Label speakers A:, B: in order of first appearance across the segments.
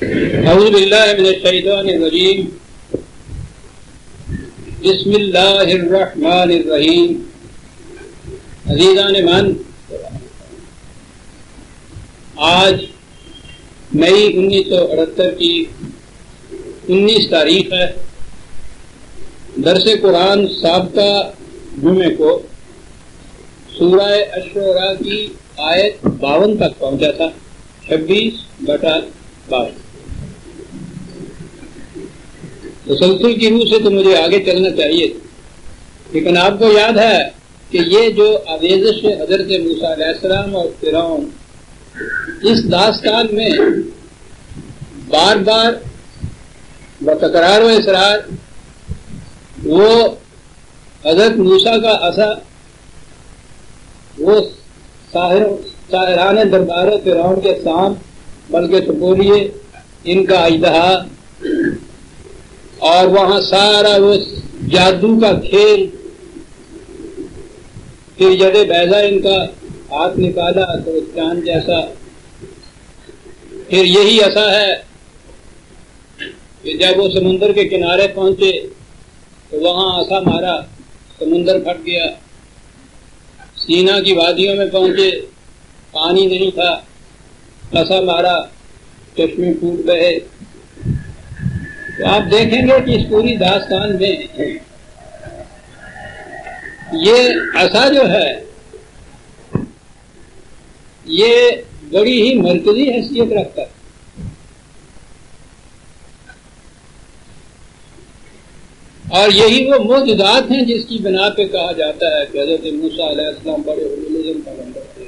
A: اعوذ باللہ من الشیطان الرجیم بسم اللہ الرحمن الرحیم. عزیزان من، آج مئی 1978 کی 19 تاریخ ہے. درس قرآن سابقہ جمعے کو سورہ الشعراء کی آیت 52 تک پہنچا تھا. 26/52. تسلسل کی روح سے تو مجھے آگے چلنا چاہیے، لیکن آپ کو یاد ہے کہ یہ جو آویزش حضرت موسیٰ علیہ السلام اور فرعون اس داستان میں بار بار بتکرار و اصرار وہ حضرت موسیٰ کا عصا، وہ ساحران دربار فرعون کے سام بلکہ سپوریے ان کا اژدہا، اور وہاں سارا وہ جادو کا کھیل، پھر ید بیضا ان کا ہاتھ نکالا تو چاند جیسا، پھر یہی عصا ہے کہ جب وہ سمندر کے کنارے پہنچے تو وہاں عصا مارا، سمندر پھٹ گیا. سینا کی وادیوں میں پہنچے، پانی نہیں تھا، عصا مارا، چشمے پھوٹ گئے. تو آپ دیکھیں گے کہ اس پوری داستان میں یہ عصا جو ہے یہ بڑی ہی مرکزی حیثیت رکھتا ہے. اور یہی وہ معجزات ہیں جس کی بنا پہ کہا جاتا ہے کہ حضرت موسیٰ علیہ السلام بڑے علم کا بندہ تھے.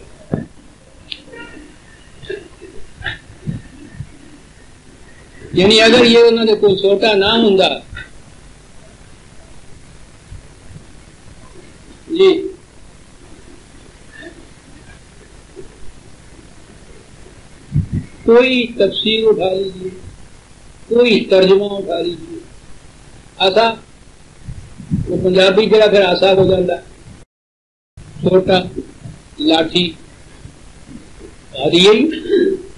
A: یعنی اگر یہ انہوں نے کوئی سوٹا نہ ہوں جی کوئی تفسیر اٹھا لیجیے، کوئی ترجمہ اٹھا لیجیے. عصا وہ پنجابی جڑا پھر عصا ہو جاتا، چھوٹا لاٹھی. اور یہی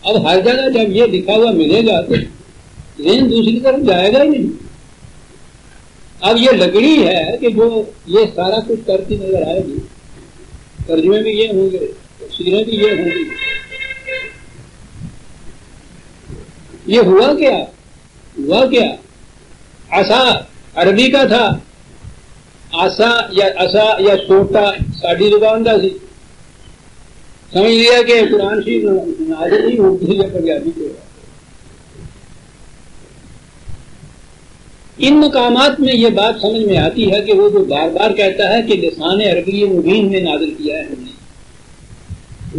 A: اب ہر جگہ جب یہ لکھا ہوا ملے گا تو ذہن دوسری طرف جائے گا ہی نہیں. اب یہ لکڑی ہے کہ جو یہ سارا کچھ کرتی نظر آئے گی. ترجمے بھی یہ ہوں گے، تفسیریں بھی یہ ہوں گی. یہ ہوا کیا عصا عربی کا تھا. عصا یا سوٹا ساڈی زبان کا سی. سمجھ لیا کہ قرآن شریف نازل نہیں اردو یا پنجابی کے. ان مقامات میں یہ بات سمجھ میں آتی ہے کہ وہ جو بار بار کہتا ہے کہ لسان عربی مبین میں نازل کیا ہے ہم نے،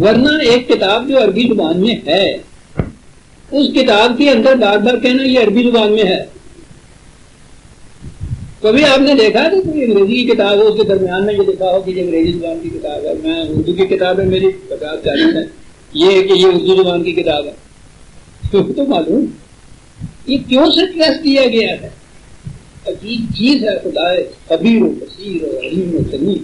A: ورنہ ایک کتاب جو عربی زبان میں ہے اس کتاب کے اندر بار بار کہنا یہ عربی زبان میں ہے. کبھی آپ نے دیکھا کہ کوئی انگریزی کی کتاب ہو، اس کے درمیان میں یہ لکھا ہو کہ یہ انگریزی زبان کی کتاب ہے؟ میں اردو کی کتاب ہے میری 50-40 ہے، یہ ہے کہ یہ اردو زبان کی کتاب ہے. تو معلوم یہ کیوں سٹریس دیا گیا ہے؟ عجیب چیز ہے. خدا خبیر و بصیر و علیم و سمیع،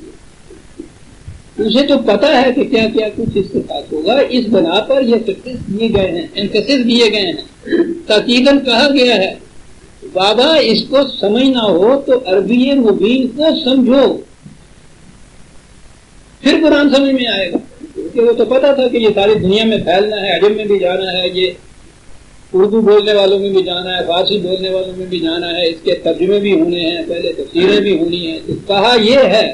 A: اسے تو پتا ہے کہ کیا کیا کچھ اس کے ساتھ ہوگا. اس بنا پر یہ سٹریس دیے گئے ہیں، ایمفیسس دیے گئے ہیں، تاکیداً کہا گیا ہے بابا اس کو سمجھنا ہو تو عربی مبین کو سمجھو، پھر قرآن سمجھ میں آئے گا. کیونکہ وہ تو پتا تھا کہ یہ ساری دنیا میں پھیلنا ہے، عجم میں بھی جانا ہے، یہ اردو بولنے والوں میں بھی جانا ہے، فارسی بولنے والوں میں بھی جانا ہے، اس کے ترجمے بھی ہونے ہیں، پہلے تفسیریں بھی ہونی ہیں. تو کہا یہ ہے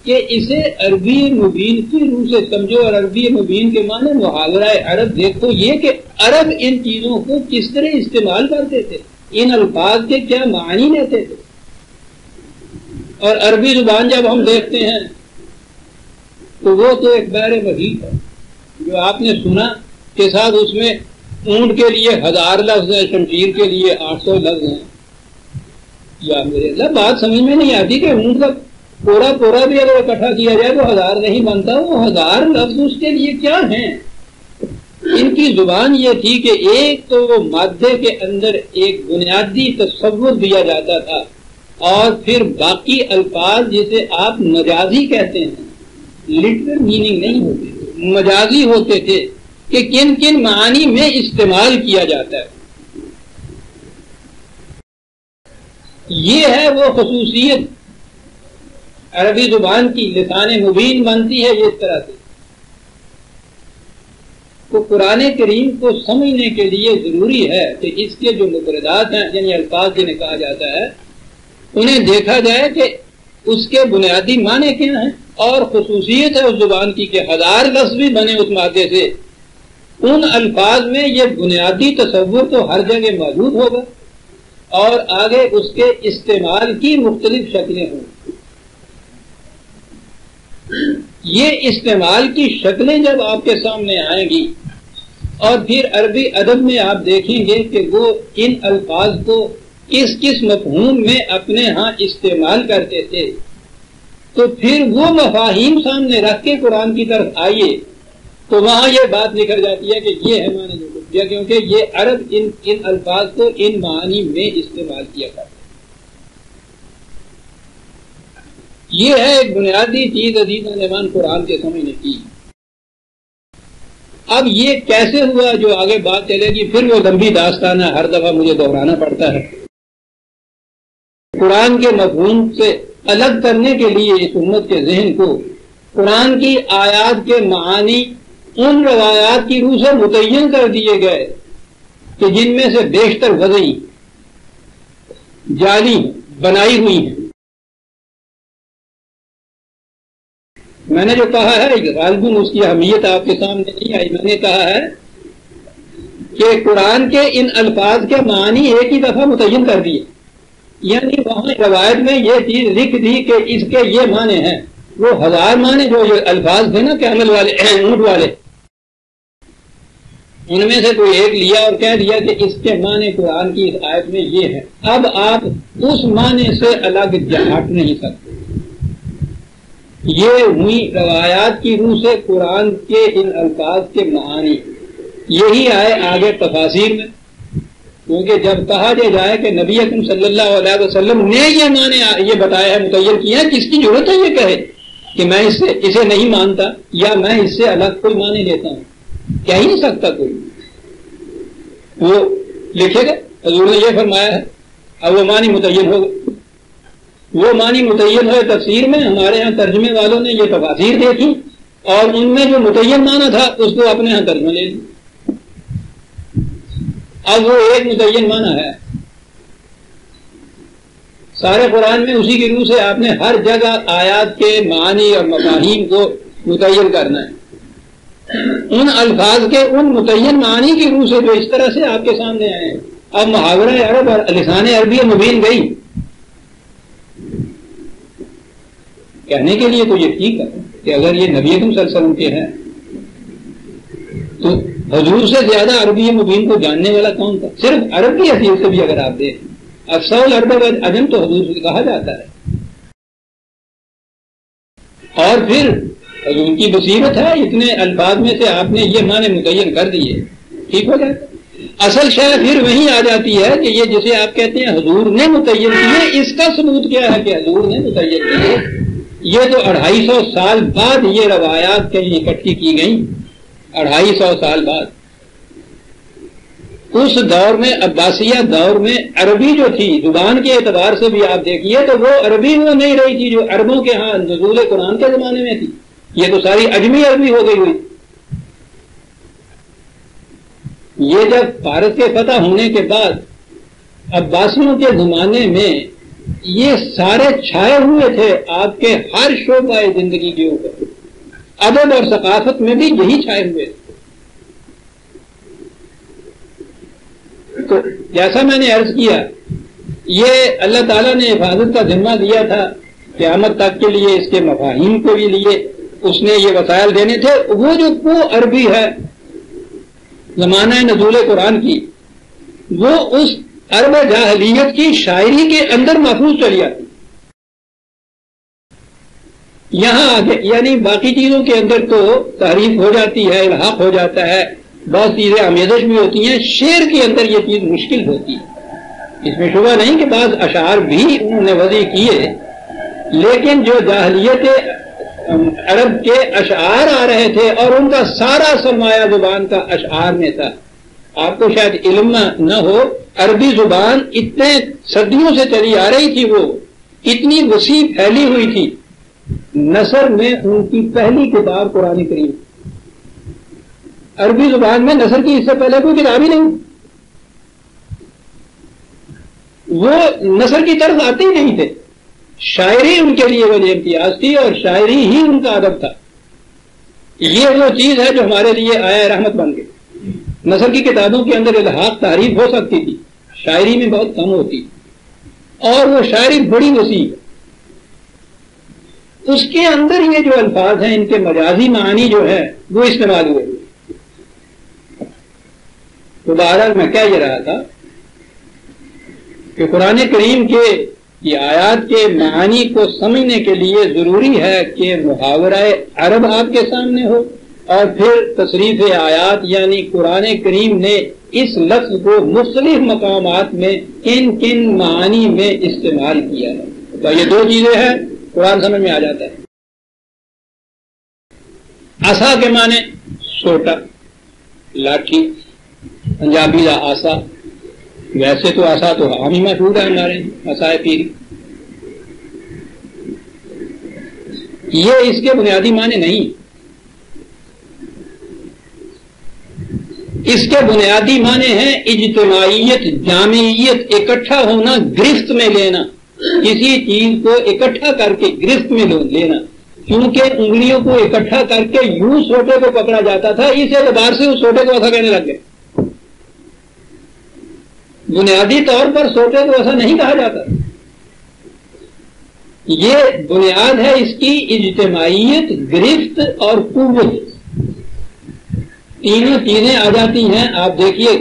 A: کہ اسے عربی مبین کی روح سے سمجھو. اور عربی مبین کے معنی محاورہ عرب. دیکھو یہ کہ عرب ان چیزوں کو کس طرح استعمال کرتے تھے، ان الفاظ کے کیا معنی لیتے تھے. اور عربی زبان جب ہم دیکھتے ہیں تو وہ تو ایک بحر وسیع ہے. جو آپ نے سنا کے ساتھ اس میں اونٹ کے لیے 1000 لفظ ہیں، شمشیر کے لیے 800 لفظ ہیں. یا میرے اللہ بات سمجھ میں نہیں آتی کہ اونٹ کا پورا بھی اگر اکٹھا کیا جائے تو 1000 نہیں بنتا. وہ 1000 لفظ اس کے لیے کیا ہیں؟ ان کی زبان یہ تھی کہ ایک تو وہ مادے کے اندر ایک بنیادی تصور دیا جاتا تھا، اور پھر باقی الفاظ جسے آپ مجازی کہتے ہیں، لٹرل میننگ نہیں ہوتے، مجازی ہوتے تھے. کہ کن کن معانی میں استعمال کیا جاتا ہے. یہ ہے وہ خصوصیت عربی زبان کی، لسان مبین بنتی ہے یہ اس طرح سے. تو قرآن کریم کو سمجھنے کے لیے ضروری ہے کہ اس کے جو مفردات ہیں، یعنی الفاظ جنہیں کہا جاتا ہے، انہیں دیکھا جائے کہ اس کے بنیادی معنی کیا ہیں. اور خصوصیت ہے اس زبان کی کہ 1000 لفظ بھی بنے اس مادے سے، ان الفاظ میں یہ بنیادی تصور تو ہر جگہ موجود ہوگا اور آگے اس کے استعمال کی مختلف شکلیں ہوں. یہ استعمال کی شکلیں جب آپ کے سامنے آئیں گی اور پھر عربی ادب میں آپ دیکھیں گے کہ وہ ان الفاظ کو کس کس مفہوم میں اپنے ہاں استعمال کرتے تھے، تو پھر وہ مفاہیم سامنے رکھ کے قرآن کی طرف آئیے تو وہاں یہ بات نکل جاتی ہے کہ یہ ہے معنی جو کچھ، کیونکہ یہ عرب ان الفاظ کو ان معانی میں استعمال کیا کرتے. یہ ہے ایک بنیادی چیز عزیز نمان قرآن کے سمجھنے کی. اب یہ کیسے ہوا جو آگے بات چلے گی پھر وہ لمبی داستان ہے، ہر دفعہ مجھے دہرانا پڑتا ہے. قرآن کے مفہوم سے الگ کرنے کے لیے اس امت کے ذہن کو قرآن کی آیات کے معانی ان روایات کی روح سے متعین کر دیے گئے کہ جن میں سے بیشتر وضعی جعلی بنائی ہوئی ہیں. میں نے جو کہا ہے غالباً اس کی اہمیت آپ کے سامنے نہیں آئی. میں نے کہا ہے کہ قرآن کے ان الفاظ کے معنی ایک ہی دفعہ متعین کر دیے، یعنی وہاں روایت میں یہ چیز لکھ دی کہ اس کے یہ معنی ہیں. وہ 1000 معنی جو الفاظ تھے نا کیمل والے، اونٹ والے، ان میں سے کوئی ایک لیا اور کہہ دیا کہ اس کے معنی قرآن کی اس آیت میں یہ ہے. اب آپ اس معنی سے الگ ہٹ نہیں سکتے. یہ ہوئی روایات کی روح سے قرآن کے ان الفاظ کے معانی. یہی آئے آگے تفاسیر میں، کیونکہ جب کہا جائے کہ نبی اکرم صلی اللہ علیہ وسلم نے یہ معنی یہ بتایا ہے، متعین کیا ہے، کس کی ضرورت ہے یہ کہے کہ میں اسے نہیں مانتا یا میں اس سے الگ کوئی معنی لیتا ہوں؟ کہہ ہی نہیں سکتا کوئی. وہ لکھے گا حضور نے یہ فرمایا ہے، اب وہ معنی متعین ہوگا. وہ معنی متعین ہوئے تفسیر میں. ہمارے ہاں ترجمے والوں نے یہ تفاسیر دیکھی اور ان میں جو متعین معنی تھا اس کو اپنے ہاں ترجمہ لے لی. اب وہ ایک متعین معنی ہے. سارے قرآن میں اسی کی روح سے آپ نے ہر جگہ آیات کے معنی اور مفاہیم کو متعین کرنا ہے. ان الفاظ کے ان متعین معنی کی روح سے جو اس طرح سے آپ کے سامنے آئے ہیں. اب محاورہ عرب اور لسان عربی مبین گئی کہنے کے لیے تو یہ ٹھیک ہے کہ اگر یہ نبی اکرم صلی اللہ علیہ وسلم کے ہیں تو حضور سے زیادہ عربی مبین کو جاننے والا کون تھا؟ صرف عرب کی حیثیت سے بھی اگر آپ دیکھیں، افصل عرب عجم تو حضور سے کہا جاتا ہے. اور پھر حضور کی بصیرت ہے، اتنے الفاظ میں سے آپ نے یہ معنی متعین کر دیے، ٹھیک ہو جاتا. اصل شے پھر وہیں آ جاتی ہے کہ یہ جسے آپ کہتے ہیں حضور نے متعین کیے، اس کا ثبوت کیا ہے کہ حضور نے متعین کیے؟ یہ تو 250 سال بعد یہ روایات کہیں اکٹھی کی گئیں. 250 سال بعد. اس دور میں عباسیہ دور میں عربی جو تھی زبان کے اعتبار سے بھی آپ دیکھیے تو وہ عربی وہ نہیں رہی تھی جو عربوں کے ہاں نزول قرآن کے زمانے میں تھی. یہ تو ساری اجمی عربی ہو گئی ہوئی. یہ جب بھارت کے فتح ہونے کے بعد عباسیوں کے زمانے میں یہ سارے چھائے ہوئے تھے آپ کے ہر شعبہ زندگی کے اوپر. ادب اور ثقافت میں بھی یہی چھائے ہوئے تھے. تو جیسا میں نے عرض کیا یہ اللہ تعالیٰ نے حفاظت کا ذمہ دیا تھا قیامت تک کے لیے. اس کے مفاہیم کو بھی لیے اس نے یہ وسائل دینے تھے. وہ عربی ہے زمانہ نزول قرآن کی، وہ اس عرب جاہلیت کی شاعری کے اندر محفوظ چلی آتی. یہاں آگے یعنی باقی چیزوں کے اندر تو تعریف ہو جاتی ہے، الحاق ہو جاتا ہے، بہت چیزیں آمیزش بھی ہوتی ہیں. شعر کے اندر یہ چیز مشکل ہوتی ہے. اس میں شبہ نہیں کہ بعض اشعار بھی انہوں نے وضع کیے، لیکن جو جاہلیت عرب کے اشعار آ رہے تھے اور ان کا سارا سرمایہ زبان کا اشعار میں تھا. آپ کو شاید علم نہ ہو، عربی زبان اتنے صدیوں سے چلی آ رہی تھی، وہ اتنی وسیع پھیلی ہوئی تھی. نثر میں ان کی پہلی کتاب قرآن کریم. عربی زبان میں نثر کی اس سے پہلے کوئی کتاب ہی نہیں. وہ نثر کی طرف آتے ہی نہیں تھے. شاعری ان کے لیے وجہ امتیاز تھی اور شاعری ہی ان کا ادب تھا. یہ وہ چیز ہے جو ہمارے لیے آیا رحمت بن گئی. نثر کی کتابوں کے اندر الحاق تعریف ہو سکتی تھی، شاعری میں بہت کم ہوتی، اور وہ شاعری بڑی وسیع. اس کے اندر یہ جو الفاظ ہیں ان کے مجازی معنی جو ہے وہ استعمال ہوئے. تو بہرحال میں کہہ یہ رہا تھا کہ قرآن کریم کے یہ آیات کے معانی کو سمجھنے کے لیے ضروری ہے کہ محاورہ عرب آپ کے سامنے ہو، اور پھر تصریف آیات یعنی قرآن کریم نے اس لفظ کو مختلف مقامات میں کن کن معانی میں استعمال کیا ہے. تو یہ دو چیزیں ہیں، قرآن سمجھ میں آ جاتا ہے. عصا کے معنی سوٹا، لاٹھی، پنجابی کا آسا. ویسے تو آسا تو عام ہی مشہور ہے ہمارے، عصائے پیری. یہ اس کے بنیادی معنی نہیں. اس کے بنیادی معنی ہیں اجتماعیت، جامعیت، اکٹھا ہونا، گرفت میں لینا. کسی چیز کو اکٹھا کر کے گرفت میں لینا. کیونکہ انگلیوں کو اکٹھا کر کے یوں سوٹے کو پکڑا جاتا تھا، اس اعتبار سے اس سوٹے کو ایسا کہنے لگ گئے. بنیادی طور پر سوٹے کو ایسا نہیں کہا جاتا. یہ بنیاد ہے اس کی اجتماعیت، گرفت اور قوت. تینوں چیزیں آ جاتی ہیں. آپ دیکھیے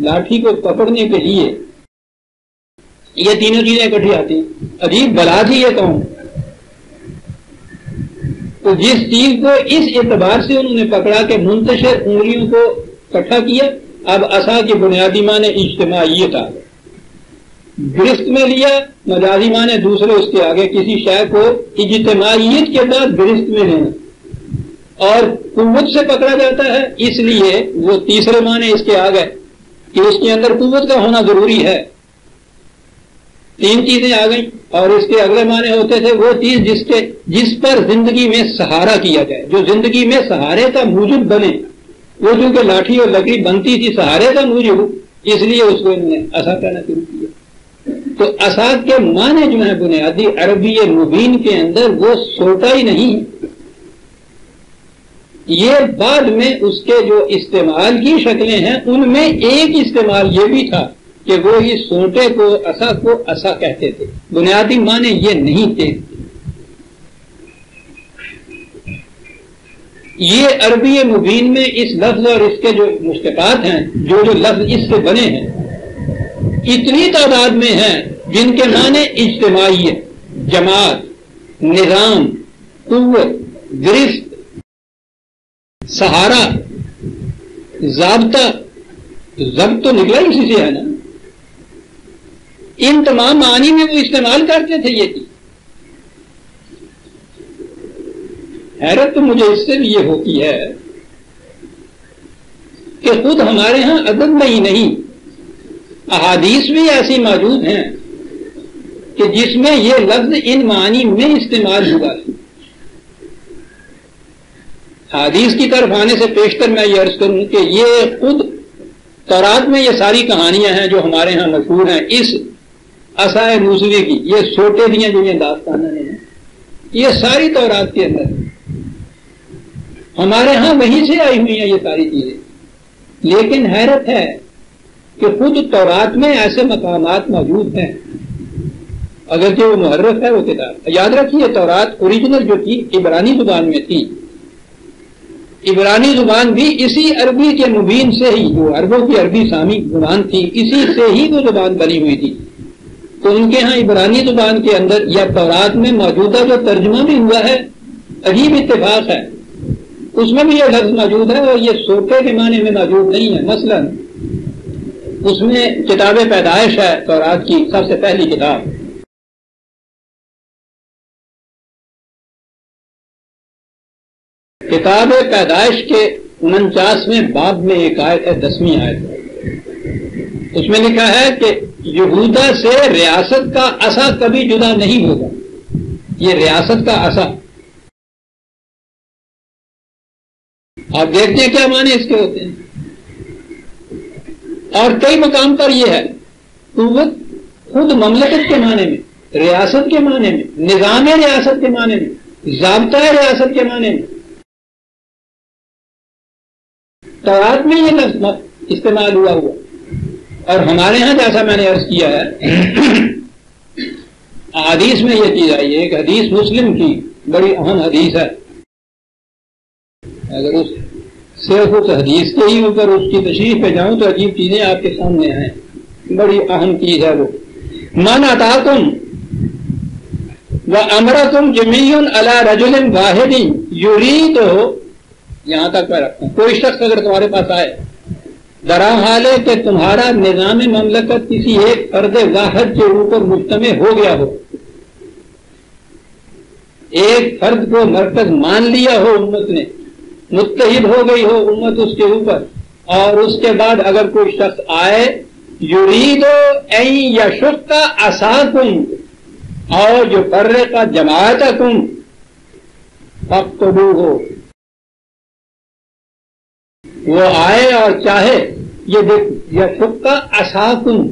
A: لاٹھی کو پکڑنے کے لیے یہ تینوں چیزیں اکٹھی آتی ہیں. عجیب بلا تھی یہ قوم. تو جس چیز کو اس اعتبار سے انہوں نے پکڑا کہ منتشر انگلیوں کو اکٹھا کیا، اب عصا کی بنیادی معنی اجتماعیت آ گئی. گرفت میں لیا، مجازی معنی دوسرے اس کے آگے. کسی شے کو اجتماعیت کے بعد گرفت میں لینا اور قوت سے پکڑا جاتا ہے، اس لیے وہ تیسرے معنی اس کے آگے کہ اس کے اندر قوت کا ہونا ضروری ہے. تین چیزیں آ گئیں اور اس کے اگلے معنی ہوتے تھے وہ چیز جس پر زندگی میں سہارا کیا جائے، جو زندگی میں سہارے کا موجب بنے. وہ چونکہ لاٹھی اور لکڑی بنتی تھی سہارے کا موجب، اس لیے اس کو انہوں نے عصا کہنا شروع کیا. تو عصا کے معنی جو ہیں بنیادی عربی مبین کے اندر وہ سوٹا ہی نہیں. یہ بعد میں اس کے جو استعمال کی شکلیں ہیں ان میں ایک استعمال یہ بھی تھا کہ وہ اس سوٹے کو عصا کہتے تھے. بنیادی معنی یہ نہیں تھے. یہ عربی مبین میں اس لفظ اور اس کے جو مشتقات ہیں، جو لفظ اس سے بنے ہیں، اتنی تعداد میں ہیں جن کے معنی اجتماعیت، جماعت، نظام، قوت، گرفت، سہارا، ضابطہ. ضبط تو نکلا اسی سے ہے نا. ان تمام معانی میں وہ استعمال کرتے تھے. یہ چیز حیرت تو مجھے اس سے بھی یہ ہوتی ہے کہ خود ہمارے ہاں ادب میں ہی نہیں، احادیث بھی ایسی موجود ہیں کہ جس میں یہ لفظ ان معانی میں استعمال ہوا ہے. حدیث کی طرف آنے سے پیشتر میں یہ عرض کروں کہ یہ خود تورات میں یہ ساری کہانیاں ہیں جو ہمارے ہاں مشہور ہیں. اس عصائے موسوی کی یہ سوٹے دیاں جو یہ داستانیں ہیں، یہ ساری تورات کے اندر ہمارے ہاں وہیں سے آئی ہوئی ہیں یہ ساری چیزیں. لیکن حیرت ہے کہ خود تورات میں ایسے مقامات موجود ہیں، اگرچہ وہ محرف ہے وہ کتاب. یاد رکھیے تورات اوریجنل جو تھی عبرانی زبان میں تھی. عبرانی زبان بھی اسی عربی کے مبین سے ہی، جو عربوں کی عربی سامی زبان تھی، اسی سے ہی وہ زبان بنی ہوئی تھی. تو ان کے ہاں عبرانی زبان کے اندر یا تورات میں موجودہ جو ترجمہ بھی ہوا ہے، عجیب اتفاق ہے، اس میں بھی یہ لفظ موجود ہے اور یہ سوٹے کے معنی میں موجود نہیں ہے. مثلا اس میں کتاب پیدائش ہے تورات کی سب سے پہلی کتاب. کتاب پیدائش کے 49ویں باب میں ایک آیت ہے، 10ویں آیت، اس میں لکھا ہے کہ یہودا سے ریاست کا عصا کبھی جدا نہیں ہوگا. یہ ریاست کا عصا، آپ دیکھتے ہیں کیا معنی اس کے ہوتے ہیں. اور کئی مقام پر یہ ہے قوت خود مملکت کے معنی میں، ریاست کے معنی میں، نظام ریاست کے معنی میں، ضابطہ ریاست کے معنی میں. تورات میں یہ لفظ استعمال ہوا. اور ہمارے ہاں جیسا میں نے عرض کیا ہے حدیث میں یہ چیز آئی ہے. ایک حدیث مسلم کی بڑی اہم حدیث ہے، اگر صرف اس حدیث کے ہی اوپر اس کی تشریح پہ جاؤں تو عجیب چیزیں آپ کے سامنے آئیں. بڑی اہم چیز ہے وہ، من اتاکم وامرکم جمیع علی رجل واحد یرید، یہاں تک میں رکھتا ہوں. کوئی شخص اگر تمہارے پاس آئے درا حال ہے کہ تمہارا نظام مملکت کسی ایک فرد واحد کے اوپر مجتمع ہو گیا ہو، ایک فرد کو مرکز مان لیا ہو امت نے، متحد ہو گئی ہو امت اس کے اوپر، اور اس کے بعد اگر کوئی شخص آئے یرید ان یشق عصاکم، اور جو فرق جماعتکم فاقتلوہ، وہ آئے اور چاہے یہ یشق عصاکم،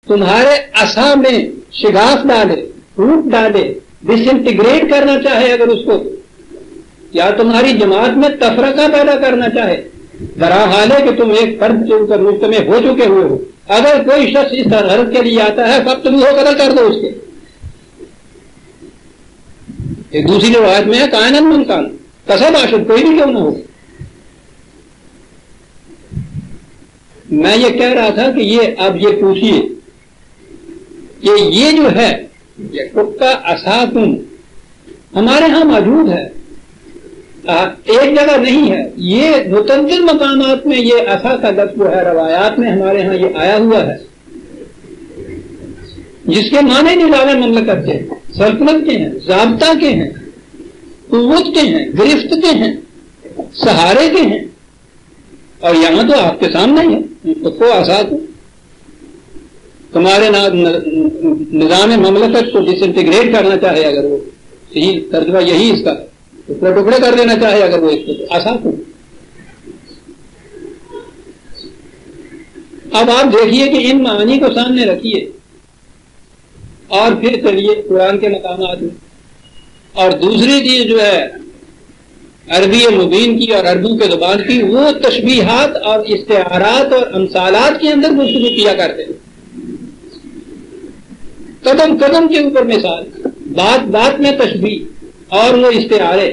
A: تمہارے عصا میں شگاف ڈالے، پھوٹ ڈالے، ڈس انٹیگریٹ کرنا چاہے اگر اس کو، یا تمہاری جماعت میں تفرقہ پیدا کرنا چاہے، درا حال ہے کہ تم ایک فرد کے اوپر مجتمع ہو چکے ہوئے ہو. اگر کوئی شخص اس غرض کے لیے آتا ہے فقتلوہ، قتل کر دو اس کے. ایک دوسری روایت میں ہے کائناً من کان، کسا باشد، کوئی بھی کیوں نہ ہو. میں یہ کہہ رہا تھا کہ یہ اب یہ پوچھیے کہ یہ جو ہے حقہ عصاکم ہمارے ہاں موجود ہے، ایک جگہ نہیں ہے. یہ متعدد مقامات میں یہ عصا کا لفظ جو ہے روایات میں ہمارے ہاں یہ آیا ہوا ہے، جس کے معنی نظام مملکت کے، سلطنت کے ہیں، ضابطہ کے ہیں، قوت کے ہیں، گرفت کے ہیں، سہارے کے ہیں. اور یہاں تو آپ کے سامنے ہی ہے کو عصا کو. تمہارے نظام مملکت کو ڈس انٹیگریٹ کرنا چاہے اگر وہ، یہی ترجمہ یہی اس کا، ٹکڑے ٹکڑے کر دینا چاہے اگر وہ اس کو عصا کو. اب آپ دیکھیے کہ ان معانی کو سامنے رکھیے اور پھر چلیے قرآن کے مقامات میں. اور دوسری چیز جو ہے عربی مبین کی اور عربوں کے زبان کی، وہ تشبیہات اور استعارات اور امثالات کے اندر گفتگو کیا کرتے ہیں. قدم قدم کے اوپر مثال، بات بات میں تشبیہ اور وہ استعارے.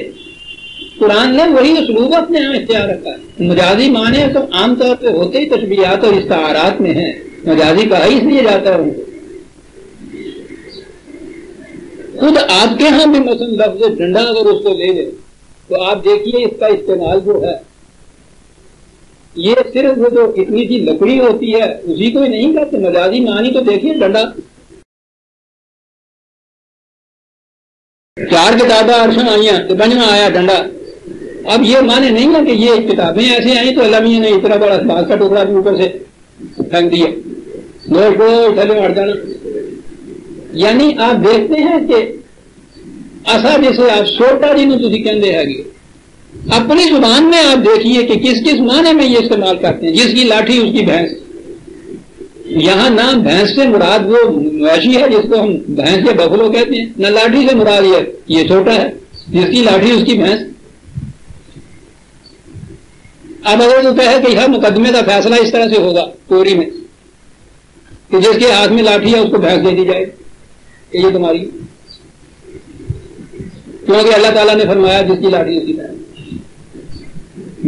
A: قرآن نے وہی اسلوب اپنے یہاں اختیار رکھا ہے. مجازی معنی تو عام طور پہ ہوتے ہی تشبیہات اور استعارات میں ہیں، مجازی کہا ہی اس لیے جاتا ہے. خود آپ کے ہاں بھی مثلا لفظ ڈنڈا اگر اس کو لے لیں تو آپ دیکھیے اس کا استعمال جو ہے یہ صرف وہ جو اتنی سی لکڑی ہوتی ہے اسی کو ہی نہیں کہتے. مجازی معنی تو دیکھیے ڈنڈا. 4 کتابیں عرشاں آئیاں تو بنجواں آیا ڈنڈا. اب یہ معنی نہیں ہے کہ یہ کتابیں ایسے آئیں تو اللہ میاں نے اتنا بڑا بانس کا ٹکڑا بھی اوپر سے پھینک دیا، گوشت گوشت تھلے ہٹ جانا. یعنی آپ دیکھتے ہیں کہ ایسا جیسے آپ سوٹا جنہوں تھی کہندے ہے گی، اپنی زبان میں آپ دیکھیے کہ کس کس معنی میں یہ استعمال کرتے ہیں. جس کی لاٹھی اس کی بھینس. یہاں نہ بھینس سے مراد وہ مویشی ہے جس کو ہم بھینس یا بفلو کہتے ہیں، نہ لاٹھی سے مراد یہ چھوٹا ہے جس کی لاٹھی اس کی بھینس. اب اگر وہ کہے کہ ہر مقدمے کا فیصلہ اس طرح سے ہوگا کوری میں کہ جس کے ہاتھ میں لاٹھی ہے اس کو بھینس دے دی جائے کہ یہ تمہاری، کیونکہ اللہ تعالیٰ نے فرمایا جس کی لاٹھی اس کی بھینس.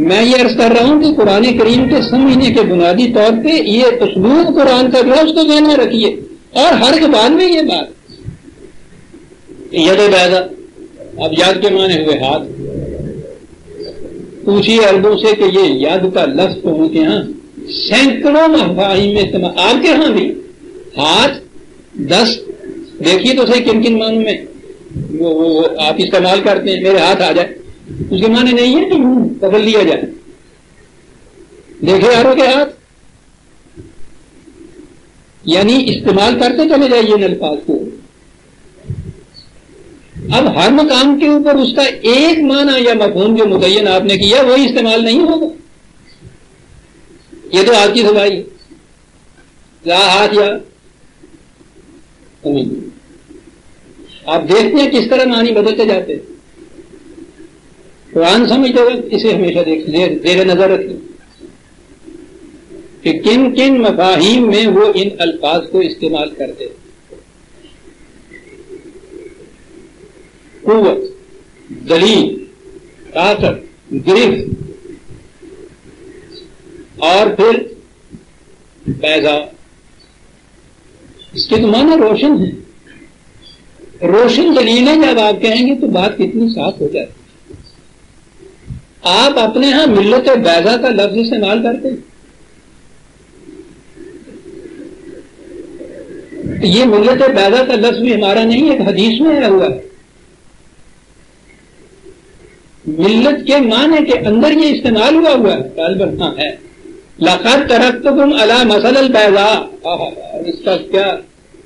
A: میں یہ عرض کر رہا ہوں کہ قرآن کریم کے سمجھنے کے بنیادی طور پہ یہ اسلوب قرآن کا جو ہے اس کو ذہن میں رکھیے. اور ہر زبان میں یہ بات ید بیضا، اب یاد کے معنی ہوئے ہاتھ. پوچھیے عربوں سے کہ یہ ید کا لفظ تو ان کے یہاں سینکڑوں مفاہیم میں استعمال. آپ کے یہاں بھی ہاتھ 10 دیکھیے تو صحیح کن کن معنوں میں وہ آپ استعمال کرتے ہیں. میرے ہاتھ آ جائے اس کے معنی نہیں ہے کہ یوں پکڑ لیا جائے. دیکھے یاروں کے ہاتھ، یعنی استعمال کرتے چلے جائیے ان الفاظ کو. اب ہر مقام کے اوپر اس کا ایک معنی یا مفہوم جو متعین آپ نے کیا وہی استعمال نہیں ہوگا. یہ تو آپ کی سزائی لا ہاتھ یا آپ دیکھتے ہیں کس طرح معنی بدلتے جاتے ہیں. قرآن سمجھتے وقت اسے ہمیشہ زیر نظر رکھیں کہ کن کن مفاہیم میں وہ ان الفاظ کو استعمال کرتے. قوت، دلیل، طاقت، گرفت اور پھر بیضا، اس کے تو معنی روشن ہے. روشن دلیلیں جب آپ کہیں گے تو بات کتنی صاف ہو جاتی. آپ اپنے ہاں ملت بیضا کا لفظ استعمال کرتے ہیں. یہ ملت بیضا کا لفظ بھی ہمارا نہیں، ایک حدیث میں آیا ہوا ہے. ملت کے معنی کے اندر یہ استعمال ہوا ہے. غالباً ہاں ہے. لقد ترکتکم علی مثل البیضاء، اس کا کیا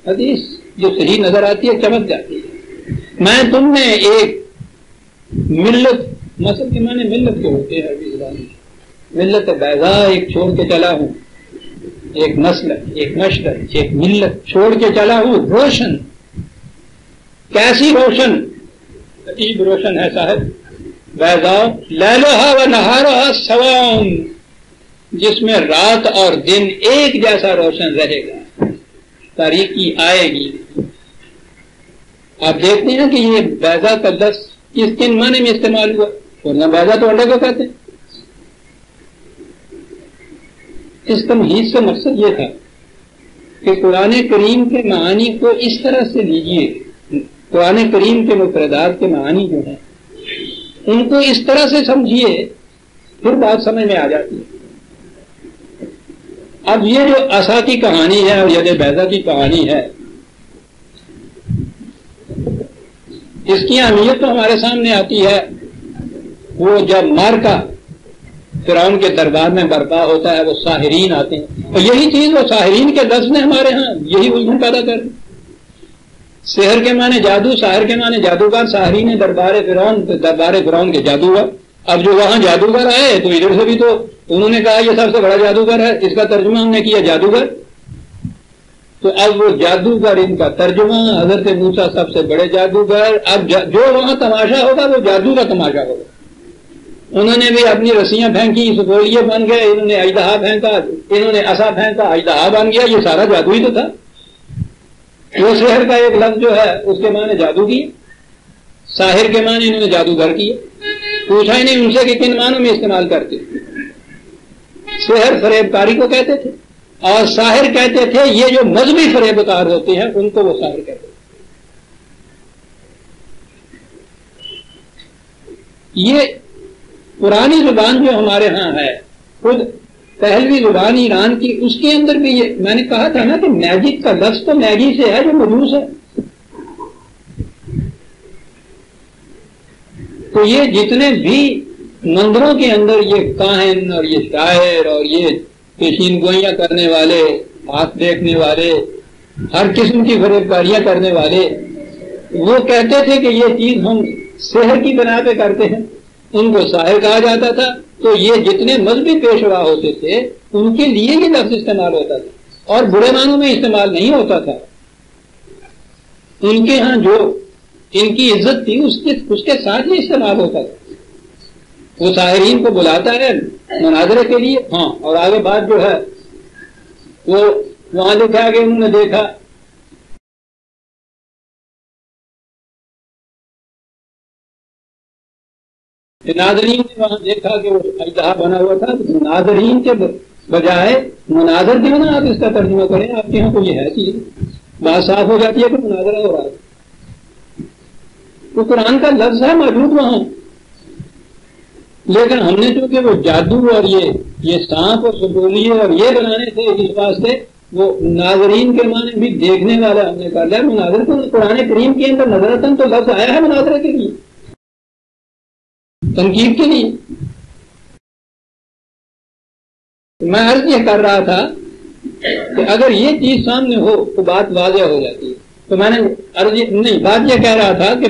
A: حدیث جو صحیح نظر آتی ہے چمک جاتی ہے. میں تم نے ایک ملت، مثل کے معنی ملت کے ہوتے ہیں عربی زبان میں. ملت بیضاء ایک چھوڑ کے چلا ہوں، ایک نسل، ایک نشر، ایک ملت چھوڑ کے چلا ہوں. روشن، کیسی روشن؟ عجیب روشن ہے صاحب. بیضاء لیلھا و نہارھا سواء، جس میں رات اور دن ایک جیسا روشن رہے گا، تاریکی آئے گی. آپ دیکھتے ہیں کہ یہ بیضاء کا لفظ کس کن معنی میں استعمال ہوا. ورنہ بیضاء تو انڈے کو کہتے ہیں. اس تمہید سے مقصد یہ تھا کہ قرآن کریم کے معانی کو اس طرح سے لیجئے، قرآن کریم کے مفردات کے معانی جو ہیں ان کو اس طرح سے سمجھیے، پھر بات سمجھ میں آ جاتی ہے. اب یہ جو عصا کی کہانی ہے اور ید بیضاء کی کہانی ہے، اس کی اہمیت تو ہمارے سامنے آتی ہے وہ جب مارکا فرعون کے دربار میں برپا ہوتا ہے، وہ ساحرین آتے ہیں، اور یہی چیز وہ ساحرین کے لفظ نے ہمارے ہاں یہی الجھن پیدا کر دی. سحر کے معنی جادو، ساحر کے معنی جادوگر، ساحرین دربار فرعون کے جادوگر. اب جو وہاں جادوگر آئے تو ادھر سے بھی تو انہوں نے کہا یہ سب سے بڑا جادوگر ہے، اس کا ترجمہ ہم نے کیا جادوگر. تو اب وہ جادوگر ان کا ترجمہ، حضرت موسیٰ سب سے بڑے جادوگر. اب جو وہاں تماشا ہوگا وہ جادو کا تماشا ہوگا. انہوں نے بھی اپنی رسیاں پھینکی، سپولیے بن گئے، انہوں نے اژدہا پھینکا، انہوں نے عصا پھینکا، اژدہا بن گیا. یہ سارا جادو ہی تو تھا. وہ سحر کا ایک لفظ جو ہے اس کے معنی جادو کی، ساحر کے معنی انہوں نے جادوگر کیے. پوچھا ہی نہیں ان سے کہ کن معنوں میں استعمال کرتے. سحر فریب کاری کو کہتے تھے، اور ساحر کہتے تھے یہ جو مذہبی فریب کار ہوتے ہیں ان کو وہ ساحر کہتے تھے. یہ پرانی زبان جو ہمارے ہاں ہے، خود پہلوی زبان ایران کی، اس کے اندر بھی یہ میں نے کہا تھا نا کہ میجک کا لفظ تو میگی سے ہے جو مجوس ہے. تو یہ جتنے بھی مندروں کے اندر یہ کاہن اور یہ شاعر اور یہ پیشین گوئیاں کرنے والے، ہاتھ دیکھنے والے، ہر قسم کی فریب کاریاں کرنے والے، وہ کہتے تھے کہ یہ چیز ہم سحر کی بنا پہ کرتے ہیں. ان کو ساحر کہا جاتا تھا. تو یہ جتنے مذہبی پیشوا ہوتے تھے ان کے لیے یہ لفظ استعمال ہوتا تھا، اور برے معنوں میں استعمال نہیں ہوتا تھا. ان کے ہاں جو ان کی عزت تھی اس کے ساتھ یہ استعمال ہوتا تھا. وہ ساحرین کو بلاتا ہے مناظرے کے لیے. ہاں، اور آگے بات جو ہے وہ وہاں لکھا کہ انہوں نے دیکھا ناظرین نے وہاں دیکھا کہ وہ اژدہا بنا ہوا تھا. ناظرین کے بجائے مناظر کیوں نہ آپ اس کا ترجمہ کریں. آپ کے یہاں کو یہ ہے چیز، بات صاف ہو جاتی ہے کہ مناظرہ ہو رہا ہے. تو قرآن کا لفظ ہے موجود وہاں، لیکن ہم نے چونکہ وہ جادو اور یہ سانپ اور سپولیے اور یہ بنانے تھے، اس واسطے وہ ناظرین کے معنی بھی دیکھنے والا ہم نے کر لیا. مناظر کو قرآن کریم کے اندر نظرتاً تو لفظ آیا ہے مناظرے کے لیے. تنقید کے لیے. میں عرض یہ کر رہا تھا کہ اگر یہ چیز سامنے ہو تو بات واضح ہو جاتی ہے. تو میں نے بات یہ کہہ رہا تھا کہ